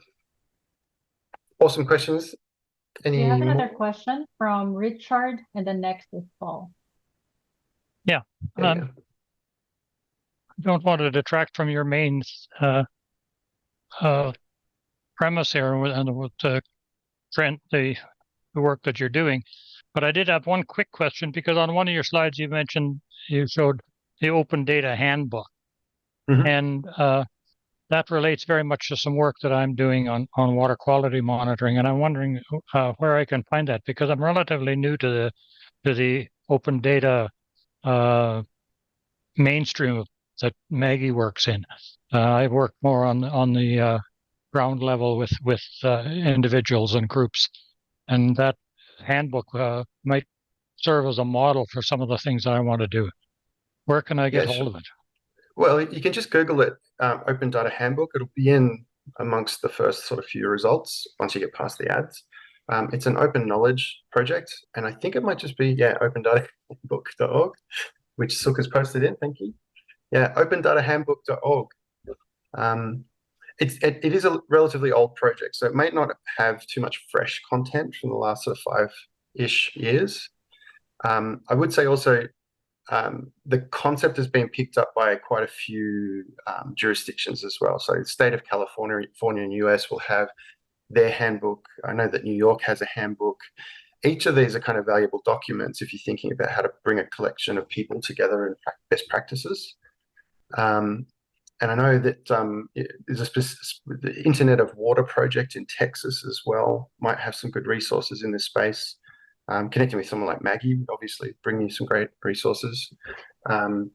Awesome questions. We have another question from Richard, and the next is Paul. Yeah. I don't want to detract from your main premise here with the work that you're doing. But I did have one quick question, because on one of your slides you showed the Open Data Handbook. Mm-hmm. And that relates very much to some work that I'm doing on water quality monitoring. And I'm wondering where I can find that, because I'm relatively new to the open data mainstream that Maggie works in. I work more on the ground level with individuals and groups, and that handbook might serve as a model for some of the things that I want to do. Where can I get hold of it? Well, you can just Google it, Open Data Handbook. It'll be in amongst the first sort of few results once you get past the ads. It's an open knowledge project, and I think it might just be, opendatahandbook.org, which Suk has posted in. Thank you. Yeah, opendatahandbook.org. It is a relatively old project, so it might not have too much fresh content from the last sort of 5-ish years. I would say also the concept has been picked up by quite a few jurisdictions as well. So the state of California and US will have their handbook. I know that New York has a handbook. Each of these are kind of valuable documents if you're thinking about how to bring a collection of people together and best practices. And I know that there's the Internet of Water project in Texas as well might have some good resources in this space. Connecting with someone like Maggie would obviously bring you some great resources. And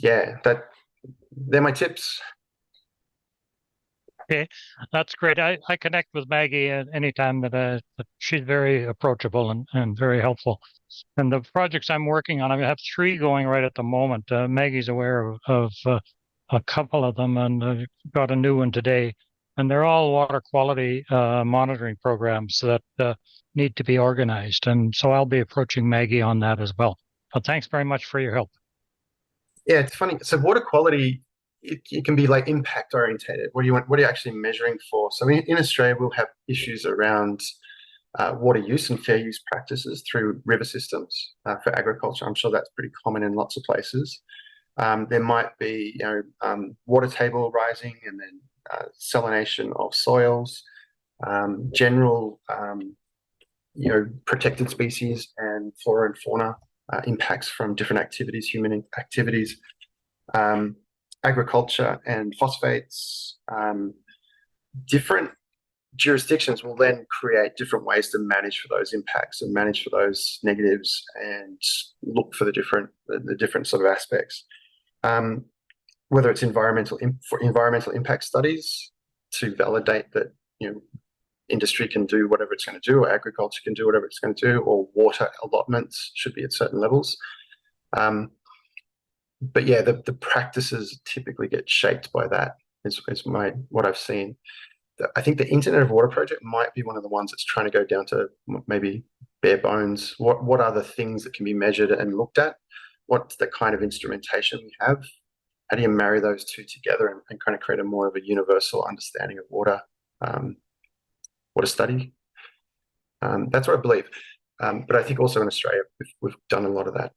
yeah, they're my tips. Okay, that's great. I connect with Maggie at any time that she's very approachable and very helpful. And the projects I'm working on, I have 3 going right at the moment. Maggie's aware of a couple of them, and I've got a new one today. And they're all water quality monitoring programs that need to be organized. And so I'll be approaching Maggie on that as well. But thanks very much for your help. Yeah, it's funny. So water quality, it can be like impact orientated. What are you actually measuring for? So in Australia, we'll have issues around water use and fair use practices through river systems for agriculture. I'm sure that's pretty common in lots of places. There might be water table rising and then salination of soils, general protected species and flora and fauna impacts from different activities, human activities, agriculture and phosphates. Different jurisdictions will then create different ways to manage for those impacts and manage for those negatives and look for the different sort of aspects. Whether it's environmental impact studies to validate that industry can do whatever it's going to do, or agriculture can do whatever it's going to do, or water allotments should be at certain levels. But yeah, the practices typically get shaped by that. Is what I've seen. I think the Internet of Water project might be one of the ones that's trying to go down to maybe bare bones. What are the things that can be measured and looked at? What's the kind of instrumentation we have? How do you marry those two together and kind of create a more of a universal understanding of water study? That's what I believe. But I think also in Australia, we've done a lot of that,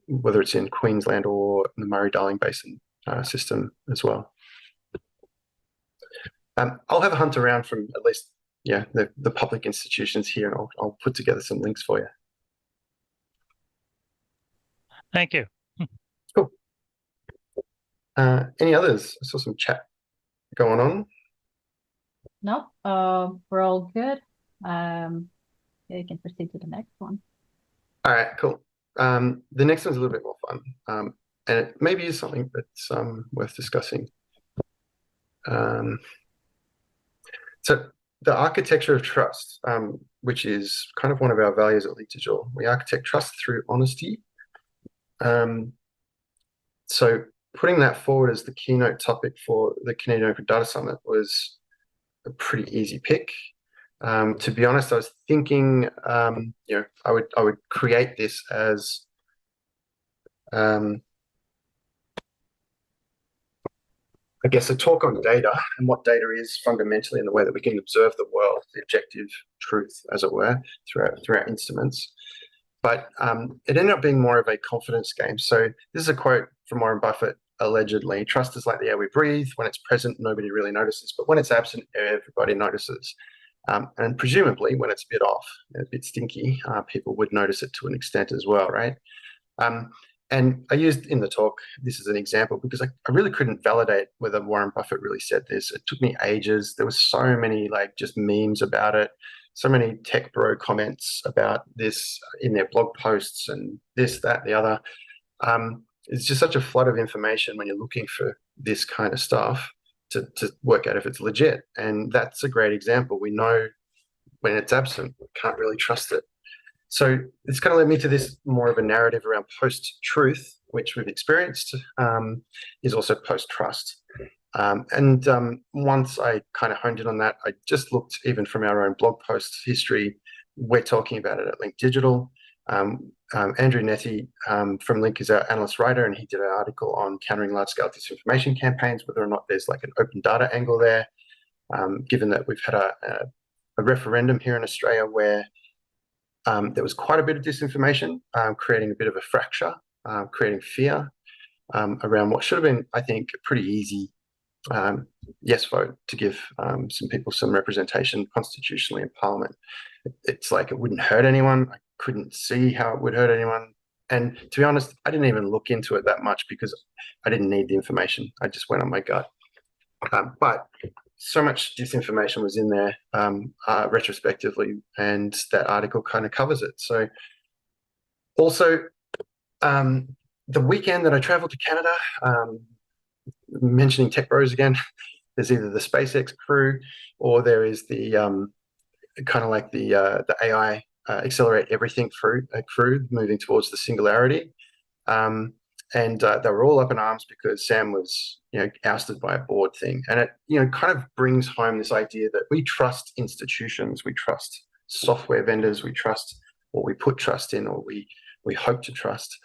whether it's in Queensland or the Murray-Darling Basin system as well. I'll have a hunt around from at least the public institutions here, and I'll put together some links for you. Thank you. Cool. Any others? I saw some chat going on. No, we're all good. You can proceed to the next one. All right, cool. The next one's a little bit more fun, and it maybe is something that's worth discussing. So the architecture of trust, which is kind of one of our values at Lead Digital, we architect trust through honesty. So putting that forward as the keynote topic for the Canadian Open Data Summit was a pretty easy pick. To be honest, I was thinking, I would create this as I guess a talk on data and what data is fundamentally in the way that we can observe the world, the objective truth, as it were, through our instruments. But it ended up being more of a confidence game. So this is a quote from Warren Buffett, allegedly. Trust is like the air we breathe. When it's present, nobody really notices. But when it's absent, everybody notices. And presumably, when it's a bit off, a bit stinky, people would notice it to an extent as well, right? And I used in the talk this as an example because I really couldn't validate whether Warren Buffett really said this. It took me ages. There was so many just memes about it, so many tech bro comments about this in their blog posts and this, that, the other. it's just such a flood of information when you're looking for this kind of stuff to work out if it's legit. And that's a great example. We know when it's absent, we can't really trust it. So it's kind of led me to this more of a narrative around post-truth, which we've experienced, is also post-trust. Once I kind of honed in on that, I just looked even from our own blog post history. We're talking about it at Link Digital. Andrew Netty from Link is our analyst writer, and he did an article on countering large-scale disinformation campaigns, whether or not there's like an open data angle there, given that we've had a referendum here in Australia where there was quite a bit of disinformation, creating a bit of a fracture, creating fear around what should have been, I think, a pretty easy yes vote to give some people some representation constitutionally in Parliament. It's like it wouldn't hurt anyone. I couldn't see how it would hurt anyone. And to be honest, I didn't even look into it that much because I didn't need the information. I just went on my gut. But so much disinformation was in there retrospectively, and that article kind of covers it. So also, the weekend that I traveled to Canada, mentioning Tech Bros again, there's either the SpaceX crew or there is the kind of like the AI Accelerate Everything crew moving towards the singularity. And they were all up in arms because Sam was, ousted by a board thing. And it, kind of brings home this idea that we trust institutions, we trust software vendors, we trust what we put trust in, or we hope to trust.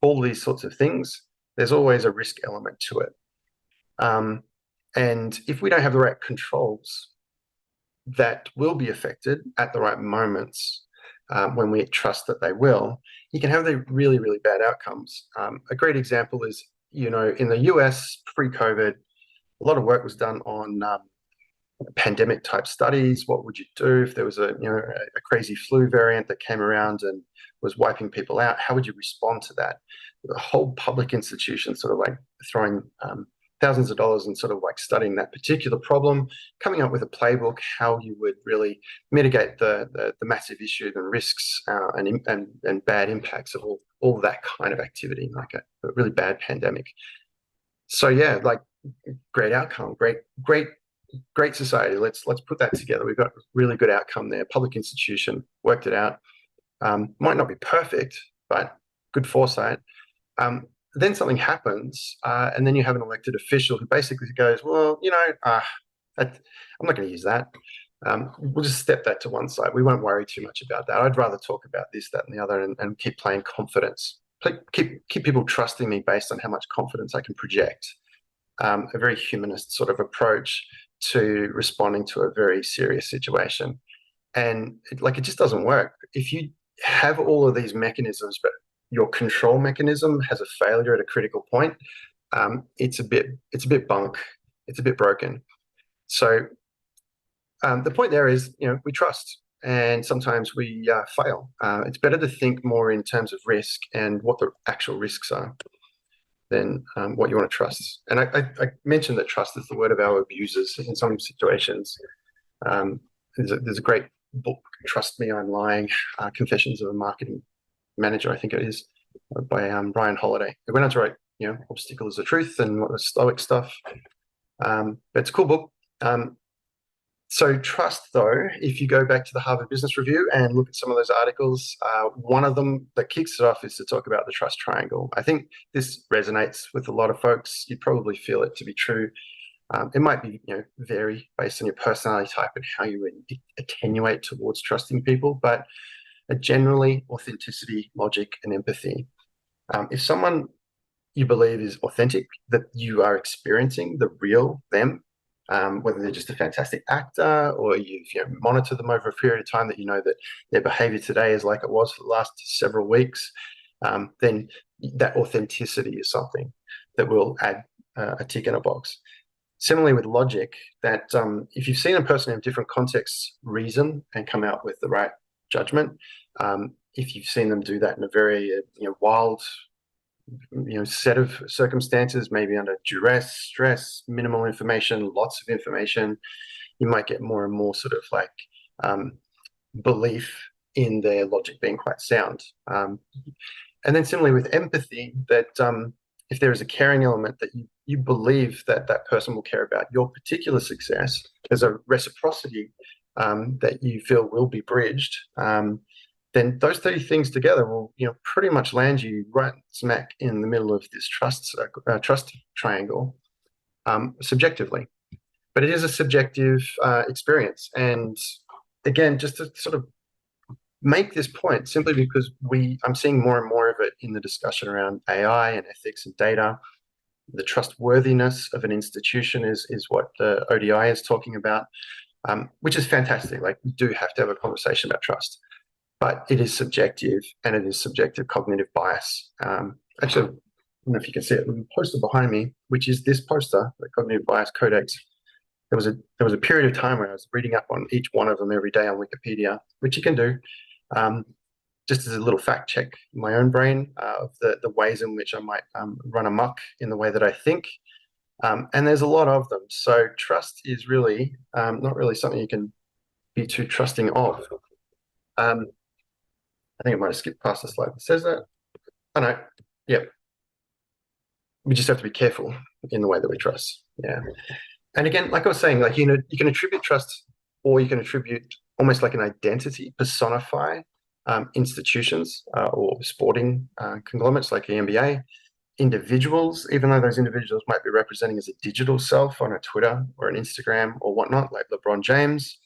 All these sorts of things, there's always a risk element to it. And if we don't have the right controls that will be affected at the right moments, when we trust that they will, you can have the really, really bad outcomes. A great example is, in the US pre-COVID, a lot of work was done on pandemic type studies. What would you do if there was a crazy flu variant that came around and was wiping people out? How would you respond to that? The whole public institution sort of like throwing thousands of dollars and sort of like studying that particular problem, coming up with a playbook, how you would really mitigate the massive issues and risks and bad impacts of all that kind of activity, like a really bad pandemic. So yeah, like great outcome, great society. Let's put that together. We've got a really good outcome there. Public institution worked it out. Might not be perfect, but good foresight. Then something happens, and then you have an elected official who basically goes, well, I'm not going to use that. We'll just step that to one side. We won't worry too much about that. I'd rather talk about this, that, and the other, and keep playing confidence. Keep people trusting me based on how much confidence I can project. A very humanist sort of approach to responding to a very serious situation. And it just doesn't work. If you have all of these mechanisms, but your control mechanism has a failure at a critical point, it's a bit bunk, it's a bit broken. So the point there is, we trust, and sometimes we fail. It's better to think more in terms of risk and what the actual risks are than what you want to trust. And I mentioned that trust is the word of our abusers in some situations. There's a great book, Trust Me, I'm Lying, Confessions of a Marketing Manager, I think it is, by Ryan Holiday. He went on to write, Obstacles of Truth and what was Stoic stuff. But it's a cool book. So trust, though, if you go back to the Harvard Business Review and look at some of those articles, one of them that kicks it off is to talk about the trust triangle. I think this resonates with a lot of folks. You probably feel it to be true. It might be, vary based on your personality type and how you attenuate towards trusting people, but generally authenticity, logic, and empathy. If someone you believe is authentic, that you are experiencing the real them, whether they're just a fantastic actor or you've monitored them over a period of time, that you know that their behavior today is like it was for the last several weeks, then that authenticity is something that will add a tick in a box. Similarly with logic, that if you've seen a person in different contexts reason and come out with the right judgment, if you've seen them do that in a very wild set of circumstances, maybe under duress, stress, minimal information, lots of information, you might get more and more sort of like belief in their logic being quite sound. And then similarly with empathy, that if there is a caring element that you believe that that person will care about your particular success, there's a reciprocity that you feel will be bridged, then those three things together will, pretty much land you right smack in the middle of this trust triangle, subjectively. But it is a subjective experience. And again, just to sort of make this point, simply because I'm seeing more and more of it in the discussion around AI and ethics and data. The trustworthiness of an institution is what the ODI is talking about, which is fantastic. Like, we do have to have a conversation about trust, but it is subjective, and it is subjective cognitive bias. Actually, I don't know if you can see it, the poster behind me, which is this poster, the Cognitive Bias Codex. There was a period of time where I was reading up on each one of them every day on Wikipedia, which you can do, just as a little fact check in my own brain of the ways in which I might run amok in the way that I think. And there's a lot of them. So trust is really not really something you can be too trusting of. I think I might have skipped past the slide that says that. Oh no, yeah. We just have to be careful in the way that we trust. Yeah. And again, like I was saying, like, you can attribute trust, or you can attribute almost like an identity, personify institutions or sporting conglomerates like the NBA, individuals, even though those individuals might be representing as a digital self on a Twitter or an Instagram or whatnot, like LeBron James.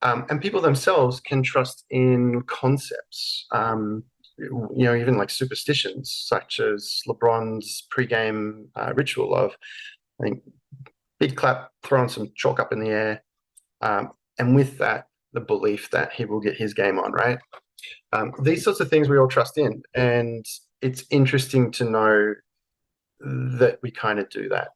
And people themselves can trust in concepts, even like superstitions, such as LeBron's pregame ritual of, I think, big clap, throwing some chalk up in the air, and with that, the belief that he will get his game on, right? These sorts of things we all trust in, and it's interesting to know that we kind of do that.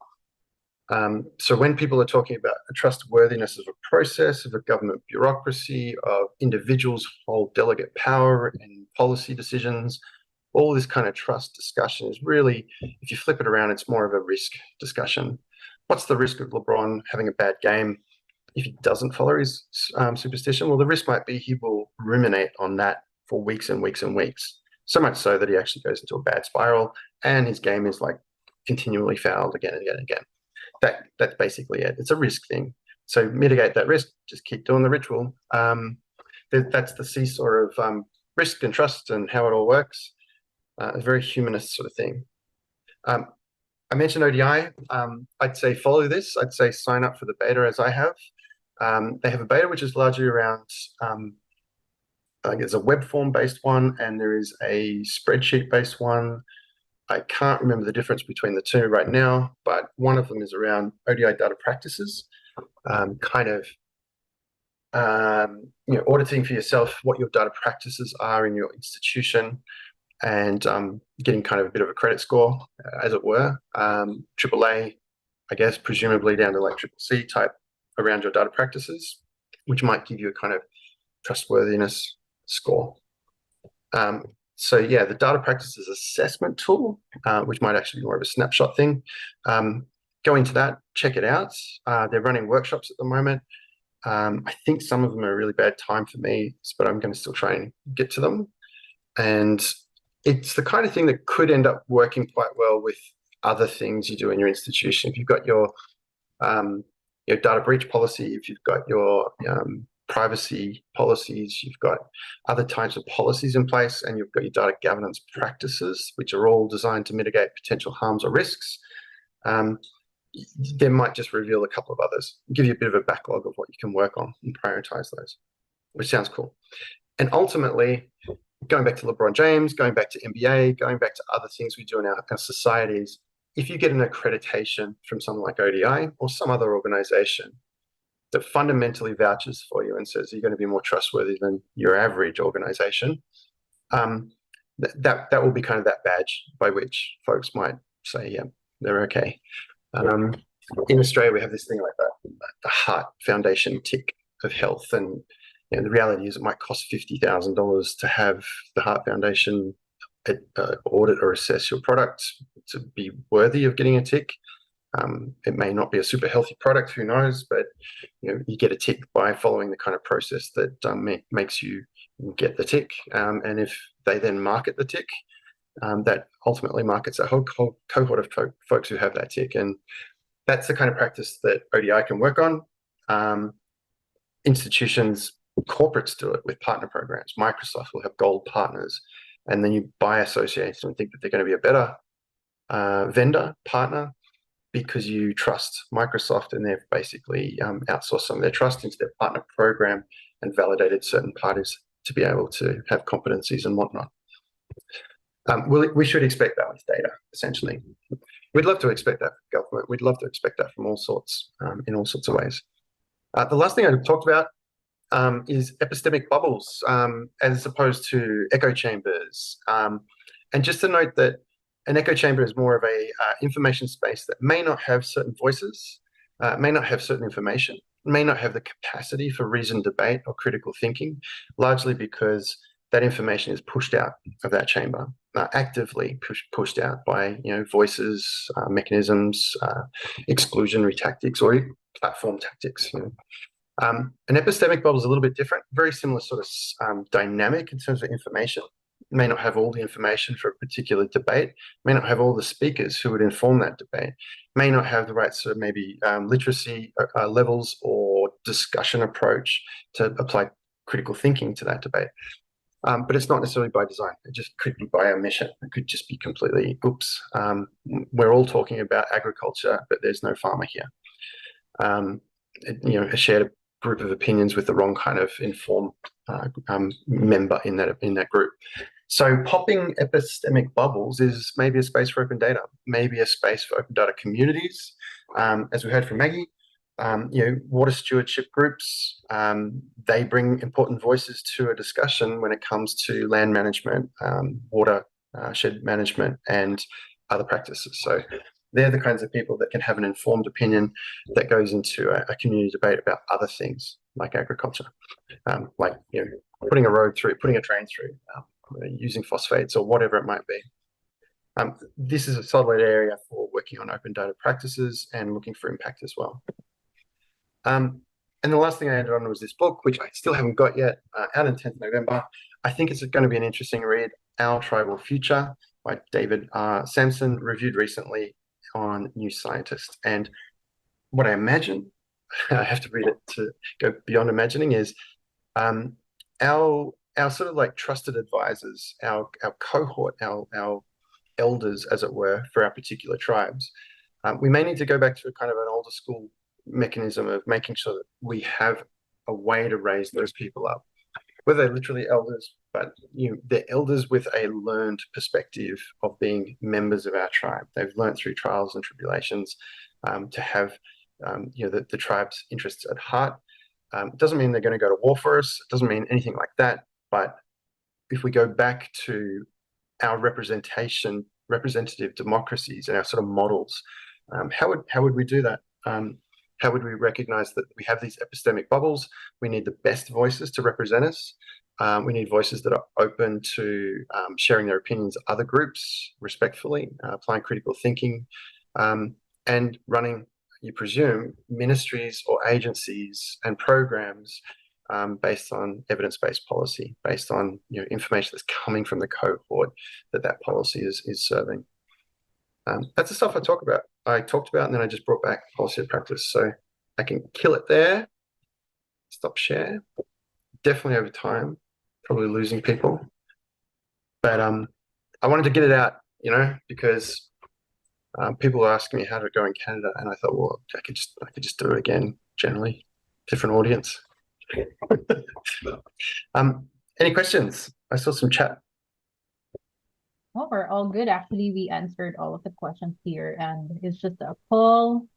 So when people are talking about a trustworthiness of a process, of a government bureaucracy, of individuals hold delegate power in policy decisions, all this kind of trust discussion is really, if you flip it around, it's more of a risk discussion. What's the risk of LeBron having a bad game if he doesn't follow his superstition? Well, the risk might be he will ruminate on that for weeks and weeks and weeks, so much so that he actually goes into a bad spiral and his game is like continually fouled again and again and again. That's basically it. It's a risk thing. So mitigate that risk, just keep doing the ritual. That's the seesaw of risk and trust and how it all works. A very humanist sort of thing. I mentioned ODI. I'd say follow this. I'd say sign up for the beta as I have. They have a beta which is largely around, I guess, a web form based one, and there is a spreadsheet based one. I can't remember the difference between the two right now, but one of them is around ODI data practices, auditing for yourself what your data practices are in your institution, and getting kind of a bit of a credit score, as it were. AAA, I guess, presumably down to like CCC type around your data practices, which might give you a kind of trustworthiness score. So yeah, the data practices assessment tool, which might actually be more of a snapshot thing. Go into that, check it out. They're running workshops at the moment. I think some of them are a really bad time for me, but I'm going to still try and get to them. And it's the kind of thing that could end up working quite well with other things you do in your institution. If you've got your data breach policy, if you've got your privacy policies, you've got other types of policies in place, and you've got your data governance practices, which are all designed to mitigate potential harms or risks, they might just reveal a couple of others, give you a bit of a backlog of what you can work on and prioritize those, which sounds cool. And ultimately, going back to LeBron James, going back to NBA, going back to other things we do in our societies, if you get an accreditation from someone like ODI or some other organization that fundamentally vouches for you and says you're going to be more trustworthy than your average organization, that will be kind of that badge by which folks might say, yeah, they're okay. In Australia, we have this thing like the Heart Foundation tick of health, and the reality is it might cost $50,000 to have the Heart Foundation audit or assess your product to be worthy of getting a tick. It may not be a super healthy product, who knows, but you get a tick by following the kind of process that makes you get the tick. And if they then market the tick, that ultimately markets a whole cohort of folks who have that tick. And that's the kind of practice that ODI can work on. Institutions, corporates do it with partner programs. Microsoft will have gold partners, and then you buy associations and think that they're going to be a better vendor, partner, because you trust Microsoft, and they've basically outsourced some of their trust into their partner program and validated certain parties to be able to have competencies and whatnot. We should expect that with data, essentially. We'd love to expect that from government. We'd love to expect that from all sorts, in all sorts of ways. The last thing I talked about is epistemic bubbles, as opposed to echo chambers. And just to note that an echo chamber is more of a information space that may not have certain voices, may not have certain information, may not have the capacity for reasoned debate or critical thinking, largely because that information is pushed out of that chamber, actively pushed out by voices, mechanisms, exclusionary tactics, or platform tactics. An epistemic bubble is a little bit different, very similar sort of dynamic in terms of information. It may not have all the information for a particular debate, may not have all the speakers who would inform that debate, may not have the right sort of maybe literacy levels or discussion approach to apply critical thinking to that debate. But it's not necessarily by design. It just could be by omission. It could just be completely, oops, we're all talking about agriculture, but there's no farmer here. A shared group of opinions with the wrong kind of informed member in that group. So popping epistemic bubbles is maybe a space for open data, maybe a space for open data communities. As we heard from Maggie, water stewardship groups, they bring important voices to a discussion when it comes to land management, water shed management, and other practices. So they're the kinds of people that can have an informed opinion that goes into a community debate about other things like agriculture, like putting a road through, putting a train through, using phosphates or whatever it might be. This is a solid area for working on open data practices and looking for impact as well. And the last thing I ended on was this book, which I still haven't got yet, out on 10th November. I think it's going to be an interesting read, Our Tribal Future by David R. Sampson, reviewed recently on New Scientist. And what I imagine, I have to read it to go beyond imagining, is our sort of like trusted advisors, our cohort, our elders, as it were, for our particular tribes. We may need to go back to a kind of an older school mechanism of making sure that we have a way to raise those people up, whether they're literally elders, but they're elders with a learned perspective of being members of our tribe. They've learned through trials and tribulations to have the tribe's interests at heart. It doesn't mean they're going to go to war for us. It doesn't mean anything like that. But if we go back to our representative democracies and our sort of models, how would we do that? How would we recognize that we have these epistemic bubbles? We need the best voices to represent us. We need voices that are open to sharing their opinions with other groups respectfully, applying critical thinking, and running, you presume, ministries or agencies and programs based on evidence-based policy, based on information that's coming from the cohort that policy is serving. That's the stuff I talked about, and then I just brought back policy to practice. So I can kill it there, stop share. Definitely over time, probably losing people. But I wanted to get it out, because people were asking me how to go in Canada, and I thought, well, I could just do it again, generally, different audience. Any questions? I saw some chat. Well, we're all good. Actually, we answered all of the questions here, and it's just a poll.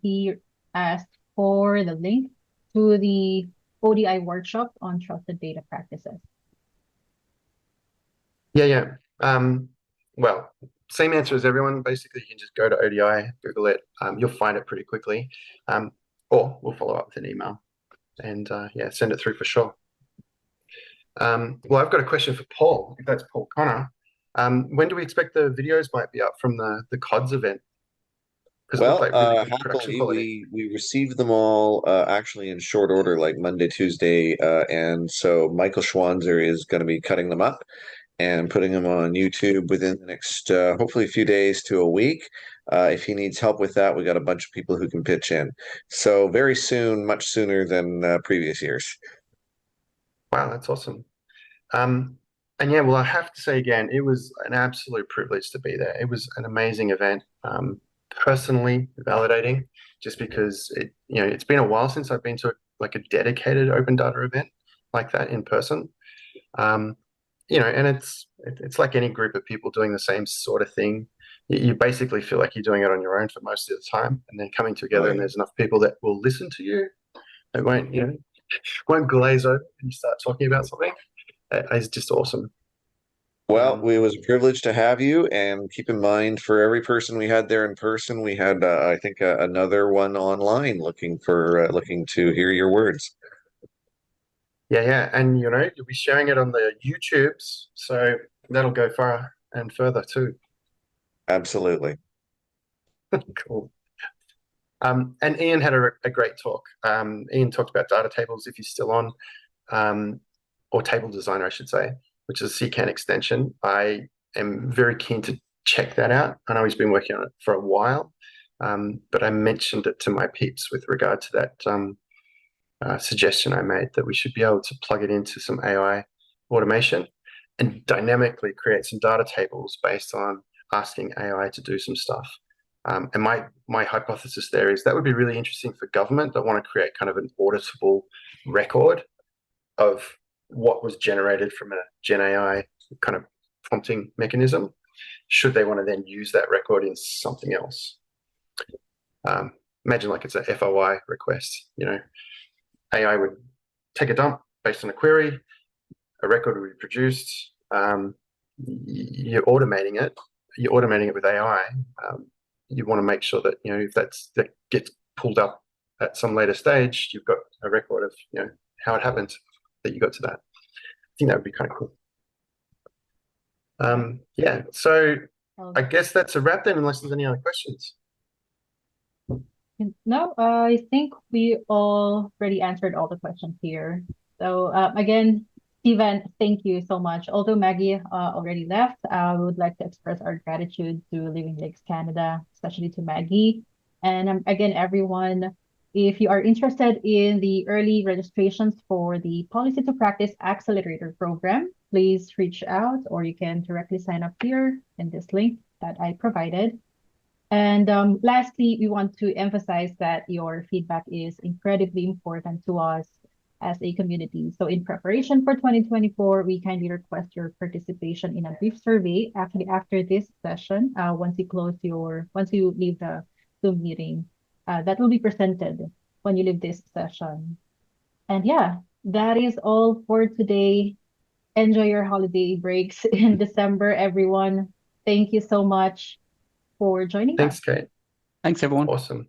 He asked for the link to the ODI workshop on trusted data practices. Yeah. Well, same answer as everyone. Basically, you can just go to ODI, Google it. You'll find it pretty quickly. Or we'll follow up with an email and send it through for sure. Well, I've got a question for Paul, if that's Paul Connor. When do we expect the videos might be up from the CODS event? Well, happily, we received them all actually in short order, like Monday, Tuesday, and so Michael Schwanzer is going to be cutting them up, and putting them on YouTube within the next, hopefully, a few days to a week. If he needs help with that, we got a bunch of people who can pitch in. So very soon, much sooner than previous years. Wow, that's awesome. And yeah, well, I have to say again, it was an absolute privilege to be there. It was an amazing event, personally validating, just because it's been a while since I've been to a dedicated open data event like that in person. And it's like any group of people doing the same sort of thing. You basically feel like you're doing it on your own for most of the time, and then coming together and there's enough people that will listen to you. They won't glaze over when you start talking about something. It's just awesome. Well, it was a privilege to have you, and keep in mind, for every person we had there in person, we had, I think, another one online looking to hear your words. Yeah, and you'll be sharing it on the YouTubes, so that'll go far and further too. Absolutely. Cool. And Ian had a great talk. Ian talked about data tables, if he's still on, or table designer, I should say, which is a CCAN extension. I am very keen to check that out. I know he's been working on it for a while, but I mentioned it to my peeps with regard to that suggestion I made, that we should be able to plug it into some AI automation and dynamically create some data tables based on asking AI to do some stuff. And my hypothesis there is that would be really interesting for government that want to create kind of an auditable record of what was generated from a Gen AI kind of prompting mechanism, should they want to then use that record in something else. Imagine like it's a FOI request, AI would take a dump based on a query, a record would be produced, you're automating it with AI. You want to make sure that, if that gets pulled up at some later stage, you've got a record of, how it happened that you got to that. I think that would be kind of cool. Yeah, so I guess that's a wrap then, unless there's any other questions. No, I think we already answered all the questions here. So again, Steven, thank you so much. Although Maggie already left, we would like to express our gratitude to Living Lakes Canada, especially to Maggie. And again, everyone, if you are interested in the early registrations for the Policy-to-Practice Accelerator Program, please reach out, or you can directly sign up here in this link that I provided. And lastly, we want to emphasize that your feedback is incredibly important to us as a community. So in preparation for 2024, we kindly request your participation in a brief survey actually after this session, once you leave the Zoom meeting. That will be presented when you leave this session. And yeah, that is all for today. Enjoy your holiday breaks in December, everyone. Thank you so much for joining us. Thanks, Kate. Thanks, everyone. Awesome.